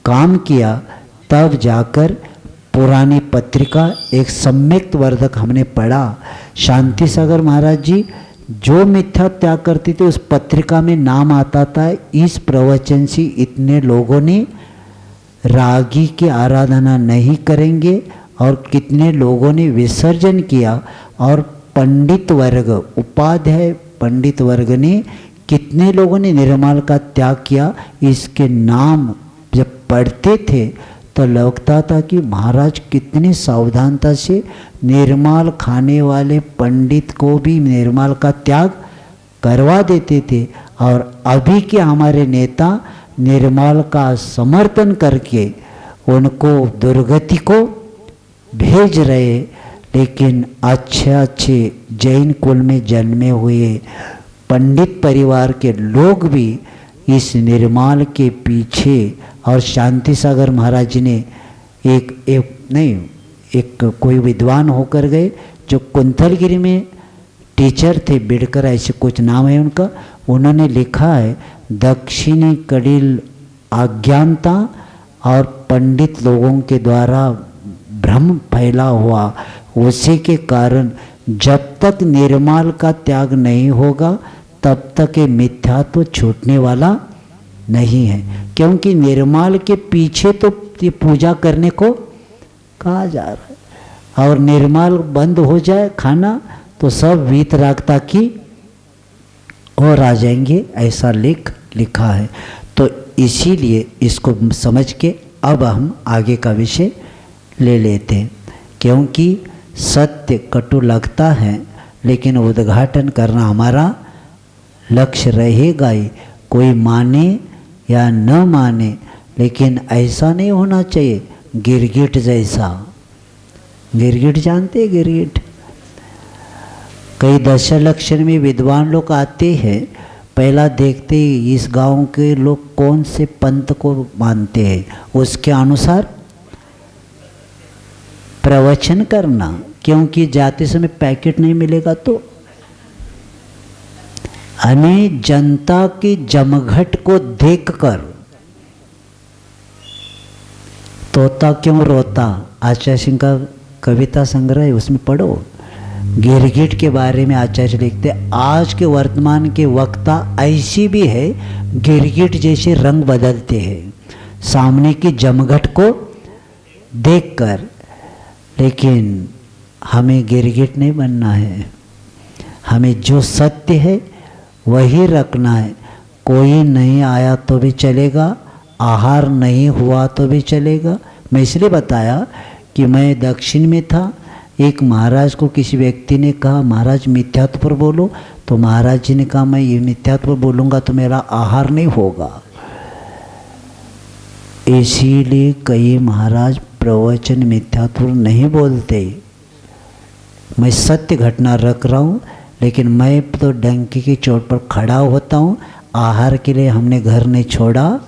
S1: काम किया, तब जाकर पुरानी पत्रिका एक सम्यक वर्धक हमने पढ़ा। शांति सागर महाराज जी जो मिथ्या त्याग करते थे, उस पत्रिका में नाम आता था, इस प्रवचन से इतने लोगों ने रागी की आराधना नहीं करेंगे, और कितने लोगों ने विसर्जन किया। और पंडित वर्ग, उपाध्याय पंडित वर्ग ने, कितने लोगों ने निर्माल का त्याग किया। इसके नाम जब पढ़ते थे तो लगता था कि महाराज कितनी सावधानता से निर्माल खाने वाले पंडित को भी निर्माल का त्याग करवा देते थे। और अभी के हमारे नेता निर्माल का समर्थन करके उनको दुर्गति को भेज रहे। लेकिन अच्छे जैन कुल में जन्मे हुए पंडित परिवार के लोग भी इस निर्माल के पीछे, और शांति सागर महाराज जी ने एक कोई विद्वान होकर गए जो कुंथलगिरी में टीचर थे, बिडकर ऐसे कुछ नाम है उनका। उन्होंने लिखा है, दक्षिणी कड़िल अज्ञानता और पंडित लोगों के द्वारा भ्रम फैला हुआ, उसी के कारण जब तक निर्माल का त्याग नहीं होगा तब तक ये मिथ्यात्व छूटने वाला नहीं है। क्योंकि निर्माल के पीछे तो ये पूजा करने को कहा जा रहा है, और निर्माल बंद हो जाए खाना तो सब वीतरागता की और आ जाएंगे, ऐसा लिखा है। तो इसीलिए इसको समझ के अब हम आगे का विषय ले लेते हैं। क्योंकि सत्य कटु लगता है, लेकिन उद्घाटन करना हमारा लक्ष्य रहेगा ही। कोई माने या न माने, लेकिन ऐसा नहीं होना चाहिए गिरगिट जैसा। गिरगिट जानते हैं, गिरगिट कई दशलक्षण में विद्वान लोग आते हैं, पहला देखते ही इस गांव के लोग कौन से पंथ को मानते हैं, उसके अनुसार प्रवचन करना। क्योंकि जाते समय पैकेट नहीं मिलेगा तो हमें जनता की जमघट को देखकर तोता क्यों रोता, आचार्य सिंह का कविता संग्रह है, उसमें पढ़ो। गिरगिट के बारे में आचार्य लिखते, आज के वर्तमान के वक्ता ऐसी भी है गिरगिट जैसे रंग बदलते हैं सामने की जमघट को देखकर। लेकिन हमें गिरगिट नहीं बनना है, हमें जो सत्य है वही रखना है। कोई नहीं आया तो भी चलेगा, आहार नहीं हुआ तो भी चलेगा। मैं इसलिए बताया कि मैं दक्षिण में था, एक महाराज को किसी व्यक्ति ने कहा महाराज मिथ्यात्व पर बोलो, तो महाराज जी ने कहा मैं ये मिथ्यात्व पर बोलूँगा तो मेरा आहार नहीं होगा। इसीलिए कई महाराज प्रवचन मिथ्यात्व नहीं बोलते। मैं सत्य घटना रख रहा हूँ, लेकिन मैं तो डंकी की चोट पर खड़ा होता हूँ। आहार के लिए हमने घर नहीं छोड़ा,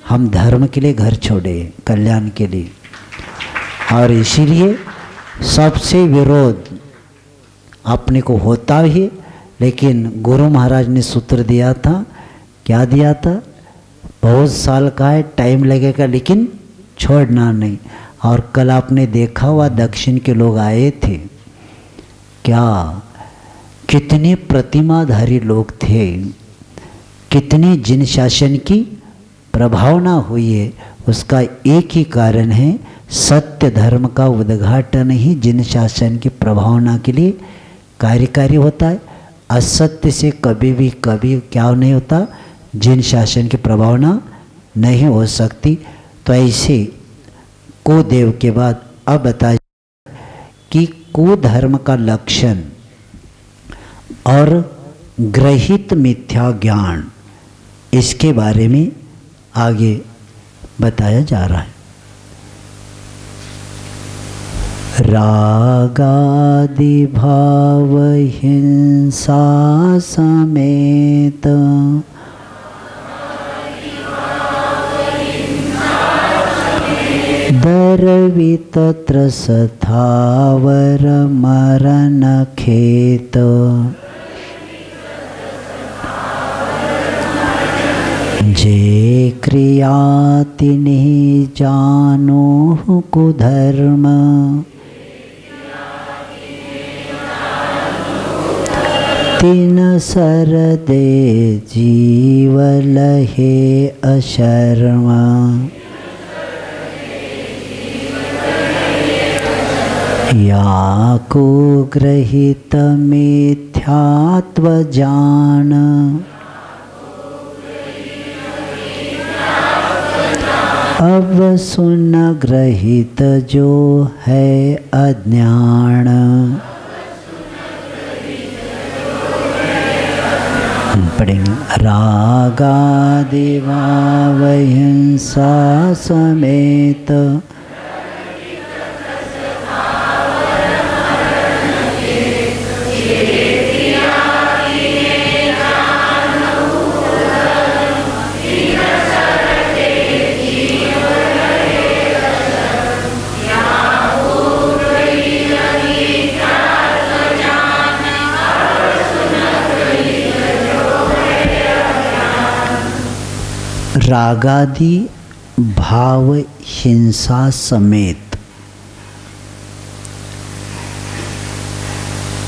S1: हम धर्म के लिए घर छोड़े, कल्याण के लिए। और इसीलिए सबसे विरोध अपने को होता ही, लेकिन गुरु महाराज ने सूत्र दिया था। क्या दिया था? बहुत साल का है, टाइम लगेगा, लेकिन छोड़ना नहीं। और कल आपने देखा हुआ दक्षिण के लोग आए थे, क्या कितने प्रतिमाधारी लोग थे, कितनी जिन शासन की प्रभावना हुई है। उसका एक ही कारण है, सत्य धर्म का उद्घाटन ही जिन शासन की प्रभावना के लिए कार्यकारी होता है। असत्य से कभी क्या नहीं होता, जिन शासन की प्रभावना नहीं हो सकती। तो ऐसे कुदेव के बाद अब बताया कि कुधर्म का लक्षण और ग्रहित मिथ्या ज्ञान, इसके बारे में आगे बताया जा रहा है। रागादि भाव हिंसा समेत दर्वित त्रसथावर मरण खेत जे क्रिया तिन्हि जानो कुधर्म तिन सर दे जीव लहे अशर्म। या को ग्रहित मिथ्यात्व जान अब सुन ग्रहित जो है अज्ञान। पढ़ेंगे। रागादि भाव हिंसा समेत रागादि भाव हिंसा समेत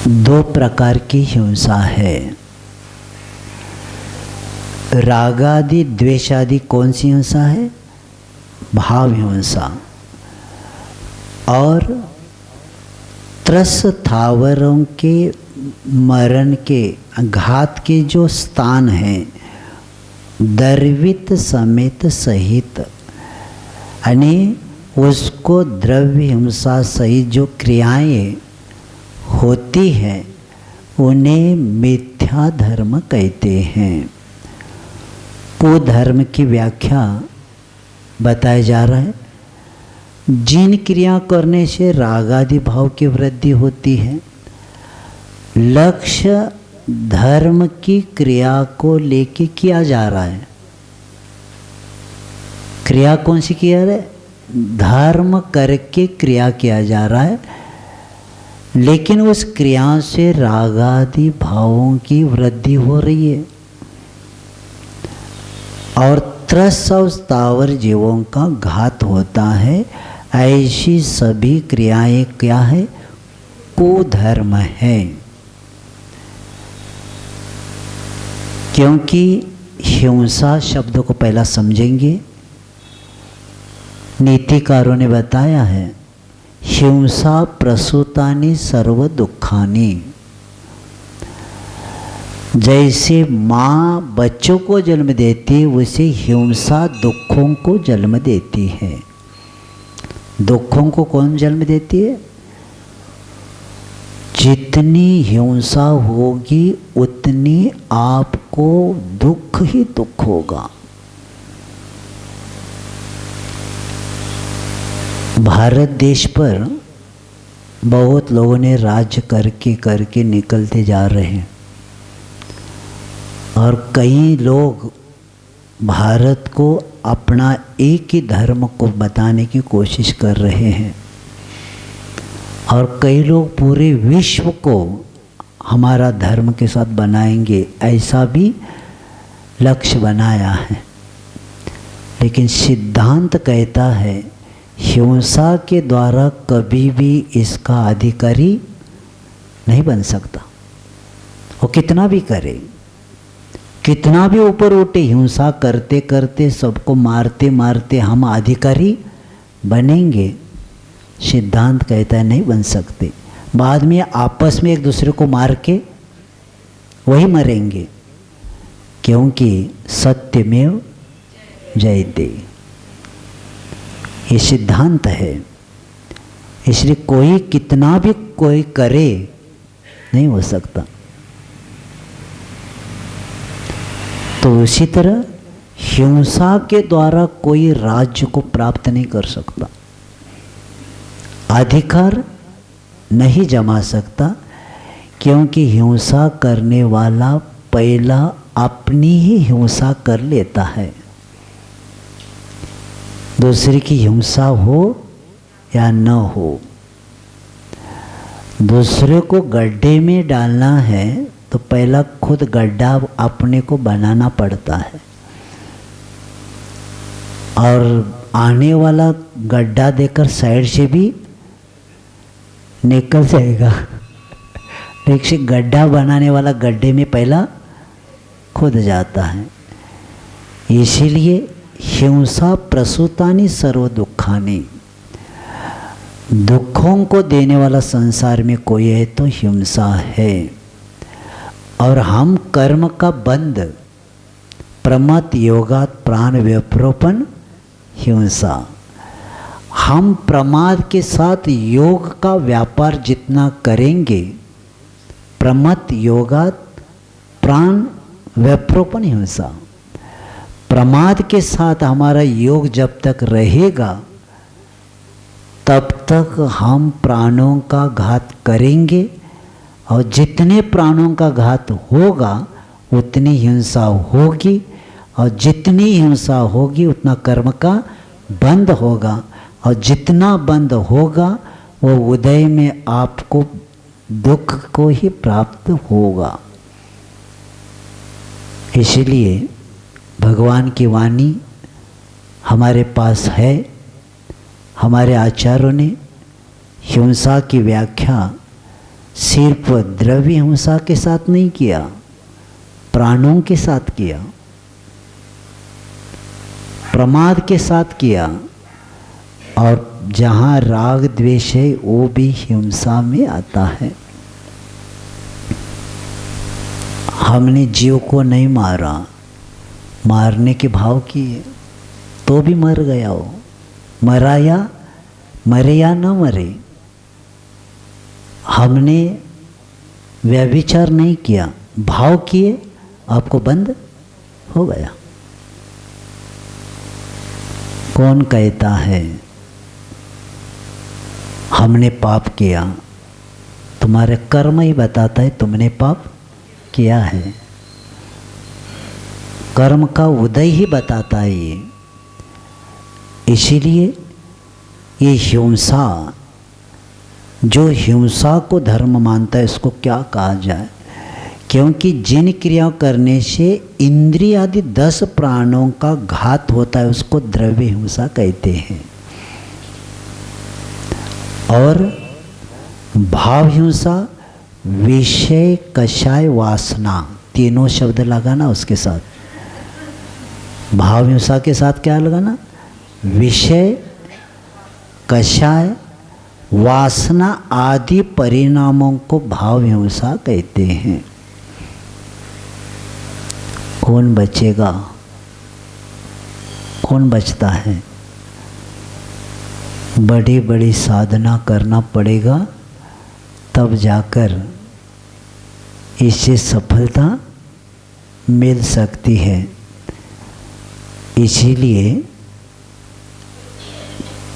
S1: दो प्रकार की हिंसा है। रागादि द्वेषादि कौन सी हिंसा है? भाव हिंसा। और त्रस थावरों के मरण के घात के जो स्थान हैं, दर्वित समेत सहित, यानी उसको द्रव्य हिंसा सहित जो क्रियाएं होती हैं उन्हें मिथ्या धर्म कहते हैं। कुधर्म की व्याख्या बताया जा रहा है। जिन क्रिया करने से रागादि भाव की वृद्धि होती है, लक्ष्य धर्म की क्रिया को लेके किया जा रहा है। क्रिया कौन सी किया रहा है? धर्म करके क्रिया किया जा रहा है, लेकिन उस क्रिया से रागादि भावों की वृद्धि हो रही है और त्रस और स्थावर जीवों का घात होता है। ऐसी सभी क्रियाएं क्या है? कुधर्म है। क्योंकि हिंसा शब्द को पहला समझेंगे। नीतिकारों ने बताया है, हिंसा प्रसूतानि सर्व दुखानि। जैसे माँ बच्चों को जन्म देती है, वैसे हिंसा दुखों को जन्म देती है। दुखों को कौन जन्म देती है? जितनी हिंसा होगी उतनी आपको दुख ही दुख होगा। भारत देश पर बहुत लोगों ने राज्य करके करके निकलते जा रहे हैं और कई लोग भारत को अपना एक ही धर्म को बताने की कोशिश कर रहे हैं और कई लोग पूरे विश्व को हमारा धर्म के साथ बनाएंगे, ऐसा भी लक्ष्य बनाया है। लेकिन सिद्धांत कहता है हिंसा के द्वारा कभी भी इसका अधिकारी नहीं बन सकता। वो कितना भी करे, कितना भी ऊपर उठे, हिंसा करते करते सबको मारते मारते हम अधिकारी बनेंगे, सिद्धांत कहता है नहीं बन सकते। बाद में आपस में एक दूसरे को मार के वही मरेंगे, क्योंकि सत्यमेव जयते, ये सिद्धांत है। इसलिए कोई कितना भी कोई करे नहीं हो सकता। तो उसी तरह हिंसा के द्वारा कोई राज्य को प्राप्त नहीं कर सकता, अधिकार नहीं जमा सकता, क्योंकि हिंसा करने वाला पहला अपनी ही हिंसा कर लेता है। दूसरे की हिंसा हो या न हो, दूसरे को गड्ढे में डालना है तो पहला खुद गड्ढा अपने को बनाना पड़ता है, और आने वाला गड्ढा देकर साइड से भी निकल जाएगा, लेकिन गड्ढा बनाने वाला गड्ढे में पहला खुद जाता है। इसीलिए हिंसा प्रसूतानि सर्व दुखानि, दुखों को देने वाला संसार में कोई है तो हिंसा है। और हम कर्म का बंध प्रमत योगात प्राण व्यप्रोपण हिंसा, हम प्रमाद के साथ योग का व्यापार जितना करेंगे, प्रमत योगात प्राण व्यप्रोपण हिंसा, प्रमाद के साथ हमारा योग जब तक रहेगा तब तक हम प्राणों का घात करेंगे, और जितने प्राणों का घात होगा उतनी हिंसा होगी, और जितनी हिंसा होगी उतना कर्म का बंध होगा, और जितना बंध होगा वो उदय में आपको दुख को ही प्राप्त होगा। इसलिए भगवान की वाणी हमारे पास है। हमारे आचार्यों ने हिंसा की व्याख्या सिर्फ द्रव्य हिंसा के साथ नहीं किया, प्राणों के साथ किया, प्रमाद के साथ किया, और जहाँ राग द्वेष है वो भी हिंसा में आता है। हमने जीव को नहीं मारा, मारने के भाव किए तो भी मर गया हो, मरा या मरे या न मरे। हमने व्यभिचार नहीं किया, भाव किए, आपको बंद हो गया। कौन कहता है हमने पाप किया? तुम्हारे कर्म ही बताता है तुमने पाप किया है, कर्म का उदय ही बताता है ये। इसीलिए ये हिंसा, जो हिंसा को धर्म मानता है इसको क्या कहा जाए, क्योंकि जिन क्रिया करने से इंद्रिय आदि 10 प्राणों का घात होता है उसको द्रव्य हिंसा कहते हैं। और भाव हिंसा, विषय, कषाय, वासना, तीनों शब्द लगाना उसके साथ। भाव हिंसा के साथ क्या लगाना? विषय, कषाय, वासना आदि परिणामों को भाव हिंसा कहते हैं। कौन बचेगा? कौन बचता है? बड़ी बड़ी साधना करना पड़ेगा तब जाकर इससे सफलता मिल सकती है। इसीलिए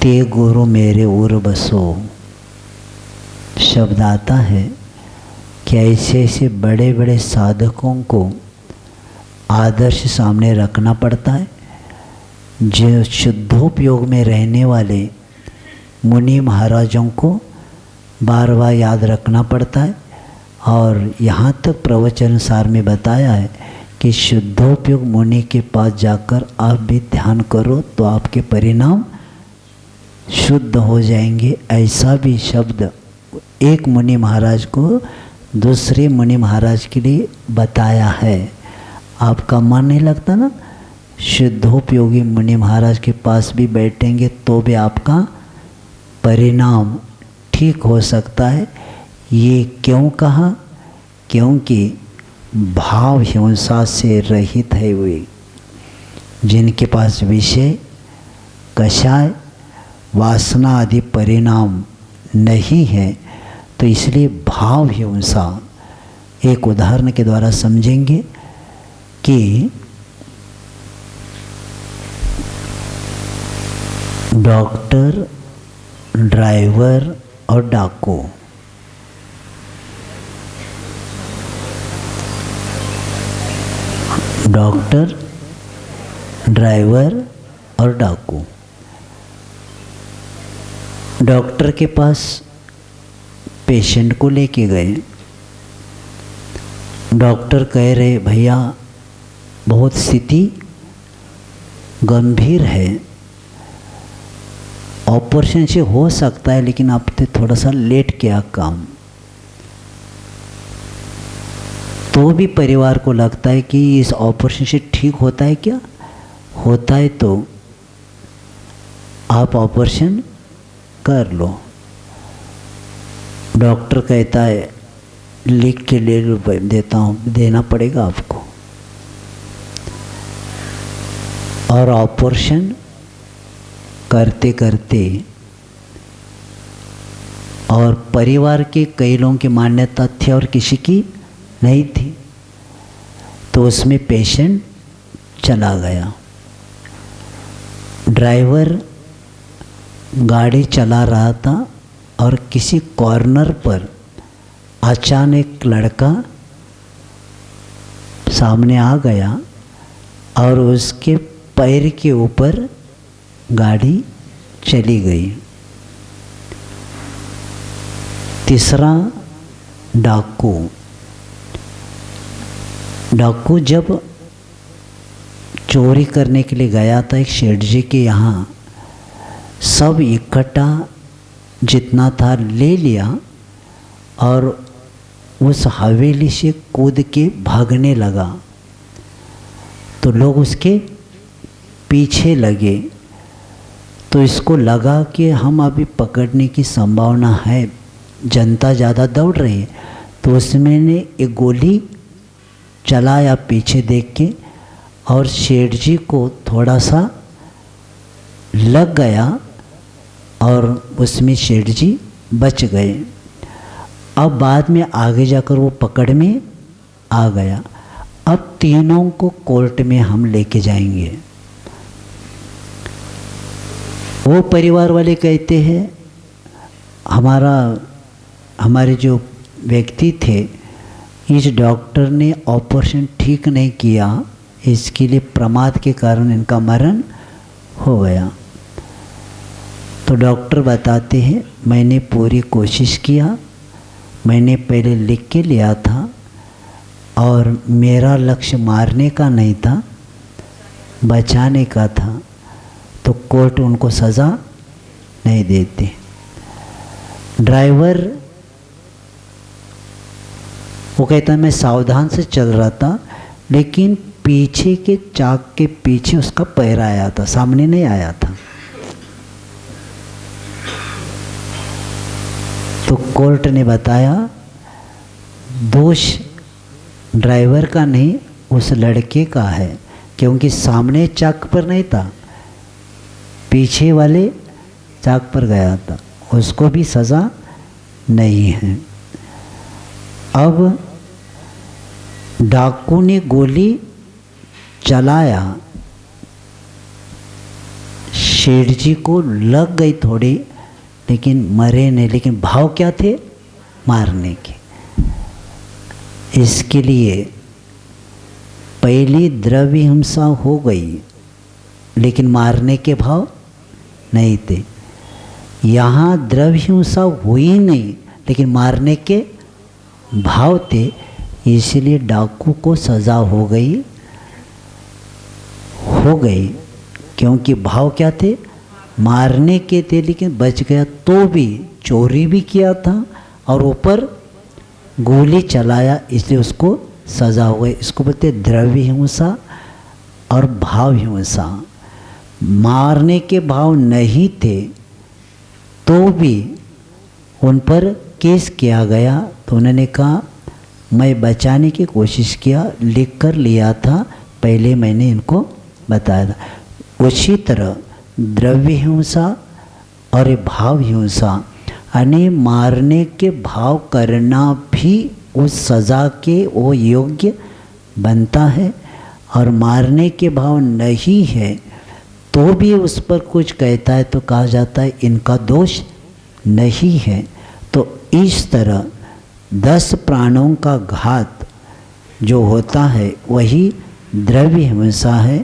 S1: ते गुरु मेरे उर बसो शब्द आता है कि ऐसे ऐसे बड़े बड़े साधकों को आदर्श सामने रखना पड़ता है। जो शुद्धोपयोग में रहने वाले मुनि महाराजों को बार बार याद रखना पड़ता है। और यहाँ तक प्रवचन सार में बताया है कि शुद्धोपयोग मुनि के पास जाकर आप भी ध्यान करो तो आपके परिणाम शुद्ध हो जाएंगे। ऐसा भी शब्द एक मुनि महाराज को दूसरे मुनि महाराज के लिए बताया है। आपका मन नहीं लगता ना, शुद्धोपयोगी मुनि महाराज के पास भी बैठेंगे तो भी आपका परिणाम ठीक हो सकता है। ये क्यों कहा? क्योंकि भाव हिंसा से रहित है वे, जिनके पास विषय, कषाय, वासना आदि परिणाम नहीं है। तो इसलिए भाव हिंसा एक उदाहरण के द्वारा समझेंगे कि डॉक्टर, ड्राइवर और डाकू, डॉक्टर, ड्राइवर और डाकू। डॉक्टर के पास पेशेंट को लेके गए। डॉक्टर कह रहे भैया बहुत स्थिति गंभीर है, ऑपरेशन से हो सकता है लेकिन आपने थोड़ा सा लेट किया काम। तो भी परिवार को लगता है कि इस ऑपरेशन से ठीक होता है क्या? होता है तो आप ऑपरेशन कर लो। डॉक्टर कहता है लिख के ले लो, देता हूँ, देना पड़ेगा आपको। और ऑपरेशन करते करते और परिवार के कई लोगों की मान्यता थी और किसी की नहीं थी, तो उसमें पेशेंट चला गया। ड्राइवर गाड़ी चला रहा था और किसी कॉर्नर पर अचानक लड़का सामने आ गया और उसके पैर के ऊपर गाड़ी चली गई। तीसरा डाकू। डाकू जब चोरी करने के लिए गया था एक सेठ जी के यहाँ, सब इकट्ठा जितना था ले लिया और उस हवेली से कूद के भागने लगा। तो लोग उसके पीछे लगे। तो इसको लगा कि हम अभी पकड़ने की संभावना है, जनता ज़्यादा दौड़ रही है। तो उसमें ने एक गोली चलाया पीछे देख के और सेठ जी को थोड़ा सा लग गया और उसमें सेठ जी बच गए। अब बाद में आगे जाकर वो पकड़ में आ गया। अब तीनों को कोर्ट में हम लेके जाएंगे। वो परिवार वाले कहते हैं हमारे जो व्यक्ति थे, इस डॉक्टर ने ऑपरेशन ठीक नहीं किया, इसके लिए प्रमाद के कारण इनका मरण हो गया। तो डॉक्टर बताते हैं मैंने पूरी कोशिश किया, मैंने पहले लिख के लिया था और मेरा लक्ष्य मारने का नहीं था, बचाने का था। तो कोर्ट उनको सज़ा नहीं देती। ड्राइवर वो कहता मैं सावधान से चल रहा था लेकिन पीछे के चाक के पीछे उसका पैर आया था, सामने नहीं आया था। तो कोर्ट ने बताया दोष ड्राइवर का नहीं, उस लड़के का है, क्योंकि सामने चाक पर नहीं था, पीछे वाले चाक पर गया था, उसको भी सज़ा नहीं है। अब डाकू ने गोली चलाया, शेठ जी को लग गई थोड़ी, लेकिन मरे नहीं। लेकिन भाव क्या थे? मारने के। इसके लिए पहली द्रव्य हिंसा हो गई, लेकिन मारने के भाव नहीं थे। यहाँ द्रव्य हिंसा हुई नहीं, लेकिन मारने के भाव थे, इसलिए डाकू को सज़ा हो गई। क्योंकि भाव क्या थे? मारने के थे, लेकिन बच गया। तो भी चोरी भी किया था और ऊपर गोली चलाया, इसलिए उसको सज़ा हो गई। इसको बोलते द्रव्य हिंसा और भाव हिंसा। मारने के भाव नहीं थे तो भी उन पर केस किया गया, तो उन्होंने कहा मैं बचाने की कोशिश किया, लिख कर लिया था, पहले मैंने इनको बताया था। उसी तरह द्रव्य हिंसा और भाव हिंसा, यानी मारने के भाव करना भी उस सज़ा के वो योग्य बनता है, और मारने के भाव नहीं है तो भी उस पर कुछ कहता है तो कहा जाता है इनका दोष नहीं है। तो इस तरह 10 प्राणों का घात जो होता है वही द्रव्य हिंसा है।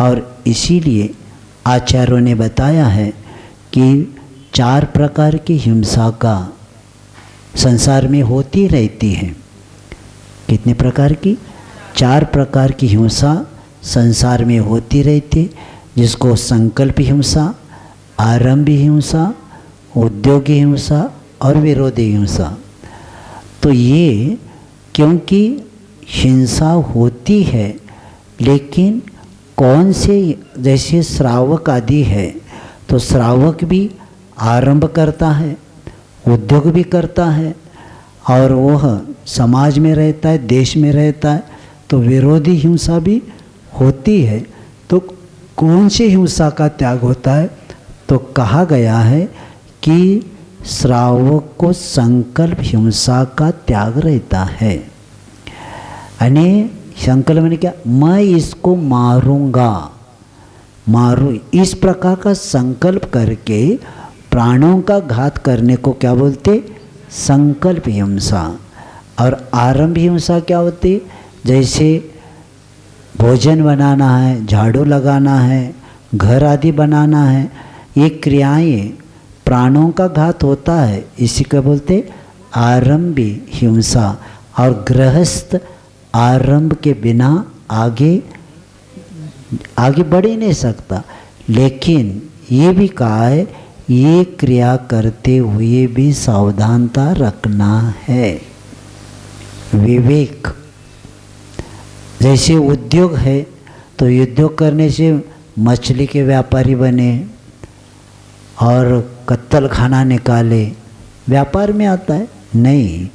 S1: और इसीलिए आचार्यों ने बताया है कि 4 प्रकार की हिंसा का संसार में होती रहती है। कितने प्रकार की? 4 प्रकार की हिंसा संसार में होती रहती है, जिसको संकल्प हिंसा, आरंभी हिंसा, उद्योगी हिंसा और विरोधी हिंसा। तो ये क्योंकि हिंसा होती है, लेकिन कौन से, जैसे श्रावक आदि है तो श्रावक भी आरंभ करता है, उद्योग भी करता है, और वह समाज में रहता है, देश में रहता है, तो विरोधी हिंसा भी होती है। तो कौन सी हिंसा का त्याग होता है? तो कहा गया है कि श्रावक को संकल्प हिंसा का त्याग रहता है। यानी संकल्प ने क्या? मैं इसको मारूंगा, इस प्रकार का संकल्प करके प्राणों का घात करने को क्या बोलते? संकल्प हिंसा। और आरंभ हिंसा क्या होती? जैसे भोजन बनाना है, झाड़ू लगाना है, घर आदि बनाना है, ये क्रियाएं प्राणों का घात होता है, इसी को बोलते आरंभी हिंसा। और गृहस्थ आरंभ के बिना आगे बढ़ ही नहीं सकता। लेकिन ये भी कहा है ये क्रिया करते हुए भी सावधानता रखना है, विवेक। जैसे उद्योग है तो उद्योग करने से मछली के व्यापारी बने और कत्तल खाना निकाले, व्यापार में आता है? नहीं।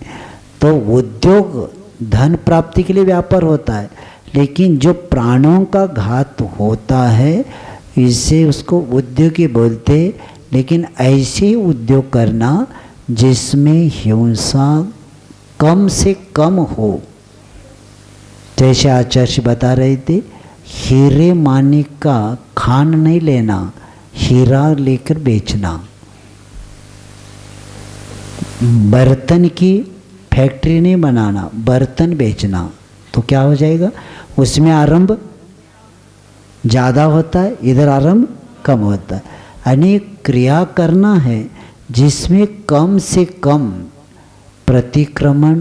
S1: तो उद्योग धन प्राप्ति के लिए व्यापार होता है, लेकिन जो प्राणों का घात होता है इससे उसको उद्योग ही बोलते। लेकिन ऐसे उद्योग करना जिसमें हिंसा कम से कम हो। जैसे आचार्य बता रहे थे, हीरे मानिक का खान नहीं लेना, हीरा लेकर बेचना। बर्तन की फैक्ट्री नहीं बनाना, बर्तन बेचना, तो क्या हो जाएगा? उसमें आरंभ ज़्यादा होता है, इधर आरंभ कम होता है। यानी क्रिया करना है जिसमें कम से कम प्रतिक्रमण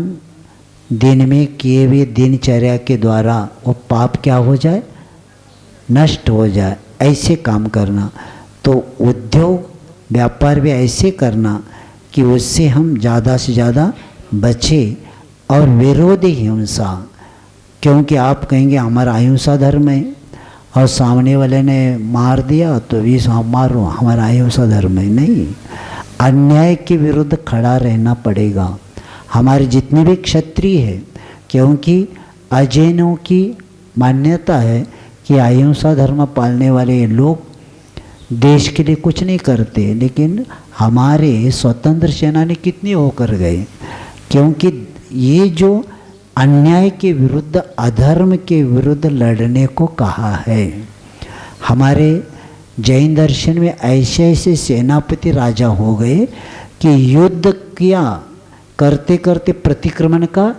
S1: दिन में किए हुए दिनचर्या के द्वारा वो पाप क्या हो जाए? नष्ट हो जाए, ऐसे काम करना। तो उद्योग व्यापार भी ऐसे करना कि उससे हम ज़्यादा से ज़्यादा बचे। और विरोधी हिंसा, क्योंकि आप कहेंगे हमारा अहिंसा धर्म है और सामने वाले ने मार दिया तो इस हम मारो, हमारा अहिंसा धर्म है। नहीं, अन्याय के विरुद्ध खड़ा रहना पड़ेगा। हमारे जितने भी क्षत्रिय है, क्योंकि अजैनों की मान्यता है कि अहिंसा धर्म पालने वाले लोग देश के लिए कुछ नहीं करते, लेकिन हमारे स्वतंत्र सेनानी कितने होकर गए, क्योंकि ये जो अन्याय के विरुद्ध, अधर्म के विरुद्ध लड़ने को कहा है। हमारे जैन दर्शन में ऐसे ऐसे सेनापति राजा हो गए कि युद्ध किया, करते करते प्रतिक्रमण का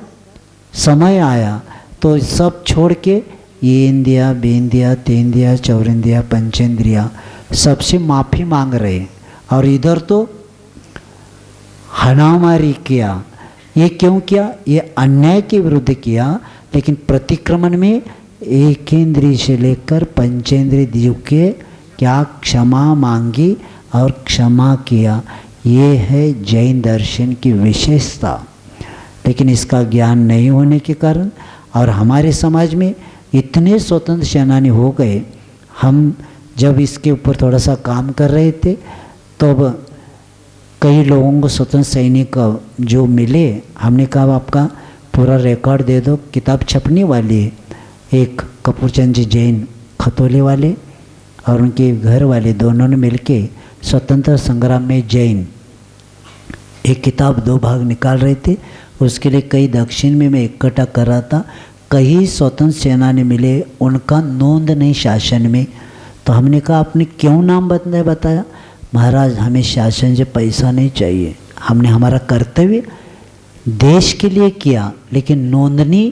S1: समय आया तो सब छोड़ के ये इंद्रिया, बेंद्रिया, तेंद्रिया, चौरिंद्रिया, पंचेंद्रिया सबसे माफ़ी मांग रहे, और इधर तो हनामारी किया। ये क्यों किया? ये अन्याय के विरुद्ध किया, लेकिन प्रतिक्रमण में एक इंद्रिय से लेकर पंचेंद्रिय जीव के क्या क्षमा मांगी और क्षमा किया। ये है जैन दर्शन की विशेषता। लेकिन इसका ज्ञान नहीं होने के कारण और हमारे समाज में इतने स्वतंत्र सेनानी हो गए। हम जब इसके ऊपर थोड़ा सा काम कर रहे थे तो अब कई लोगों को स्वतंत्र सैनिक जो मिले, हमने कहा आपका पूरा रिकॉर्ड दे दो, किताब छपने वाली है। एक कपूरचंद जी जैन खतौली वाले और उनके घर वाले दोनों ने मिलके स्वतंत्र संग्राम में जैन एक किताब 2 भाग निकाल रहे थे। उसके लिए कई दक्षिण में मैं इकट्ठा कर रहा था। कई स्वतंत्र सेनानी मिले, उनका नोंद नहीं शासन में। तो हमने कहा आपने क्यों नाम बताया? महाराज हमें शासन से पैसा नहीं चाहिए, हमने हमारा कर्तव्य देश के लिए किया लेकिन नोंदनी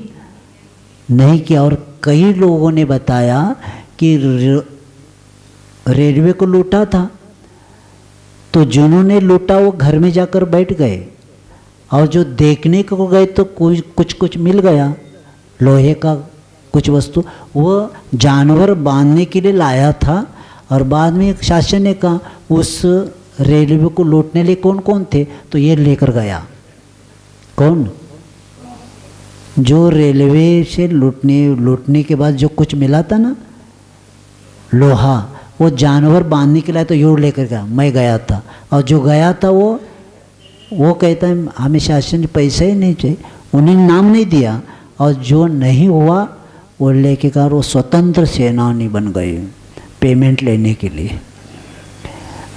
S1: नहीं किया। और कई लोगों ने बताया कि रेलवे को लूटा था, तो जिन्होंने लूटा वो घर में जाकर बैठ गए, और जो देखने को गए तो कुछ मिल गया, लोहे का कुछ वस्तु वो जानवर बांधने के लिए लाया था। और बाद में शासन ने कहा उस रेलवे को लूटने लिए कौन कौन थे, तो ये लेकर गया। कौन? जो रेलवे से लूटने के बाद जो कुछ मिला था ना, लोहा, वो जानवर बांधने के लिए तो यूँ लेकर गया। मैं गया था, और जो गया था वो कहता है हमें शासन से पैसा ही नहीं चाहिए, उन्हें नाम नहीं दिया। और जो नहीं हुआ वो लेके कर वो स्वतंत्र सेनानी बन गए पेमेंट लेने के लिए।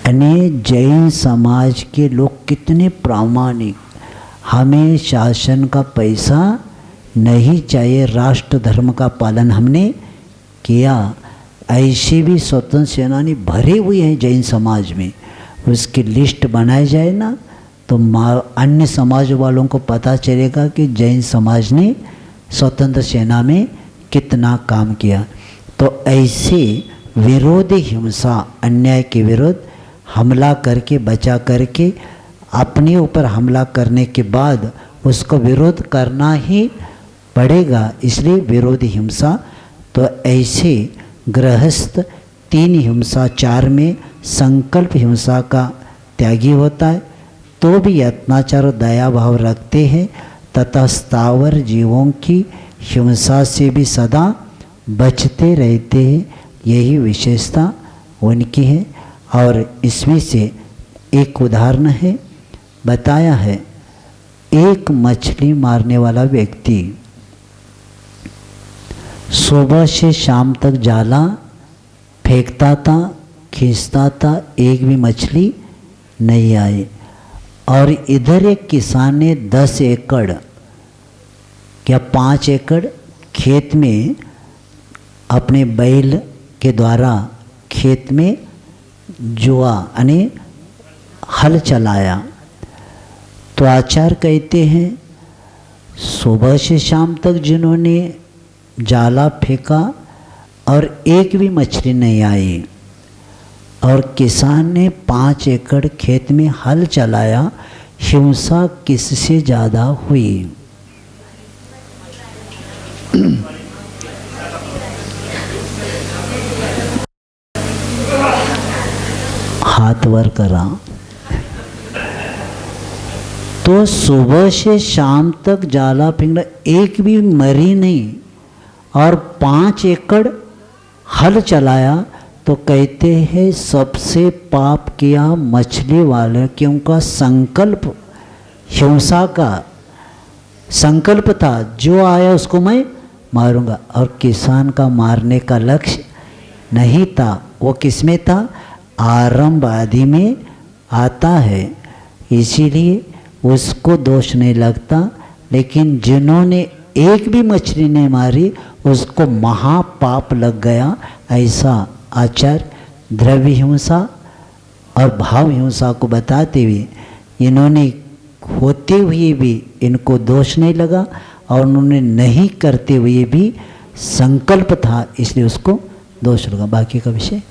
S1: यानी जैन समाज के लोग कितने प्रामाणिक, हमें शासन का पैसा नहीं चाहिए, राष्ट्र धर्म का पालन हमने किया। ऐसे भी स्वतंत्र सेनानी भरे हुए हैं जैन समाज में। उसकी लिस्ट बनाई जाए ना तो अन्य समाज वालों को पता चलेगा कि जैन समाज ने स्वतंत्र सेना में कितना काम किया। तो ऐसे विरोध हिंसा, अन्याय के विरुद्ध हमला करके, बचा करके, अपने ऊपर हमला करने के बाद उसको विरोध करना ही पड़ेगा, इसलिए विरोध हिंसा। तो ऐसे गृहस्थ 3 हिंसा 4 में संकल्प हिंसा का त्यागी होता है, तो भी अत्याचार और दया भाव रखते हैं तथा स्थावर जीवों की हिंसा से भी सदा बचते रहते हैं। यही विशेषता उनकी है। और इसमें से एक उदाहरण है, बताया है एक मछली मारने वाला व्यक्ति सुबह से शाम तक जाला फेंकता था, खींचता था, एक भी मछली नहीं आई। और इधर एक किसान ने 10 एकड़ या 5 एकड़ खेत में अपने बैल के द्वारा खेत में जुआ यानी हल चलाया। तो आचार्य कहते हैं सुबह से शाम तक जिन्होंने जाला फेंका और एक भी मछली नहीं आई, और किसान ने 5 एकड़ खेत में हल चलाया, हिंसा किससे ज़्यादा हुई? हाथ वर करा। तो सुबह से शाम तक जाला फेंकना, एक भी मरी नहीं, और 5 एकड़ हल चलाया। तो कहते हैं सबसे पाप किया मछली वाले, क्योंकि संकल्प हिंसा का संकल्प था, जो आया उसको मैं मारूंगा। और किसान का मारने का लक्ष्य नहीं था, वो किसमें था? आरंभ आदि में आता है, इसीलिए उसको दोष नहीं लगता। लेकिन जिन्होंने एक भी मछली नहीं मारी उसको महापाप लग गया। ऐसा आचार्य द्रव्य हिंसा और भाव हिंसा को बताते हुए इन्होंने होते हुए भी इनको दोष नहीं लगा और उन्होंने नहीं करते हुए भी संकल्प था, इसलिए उसको दोष लगा। बाकी का विषय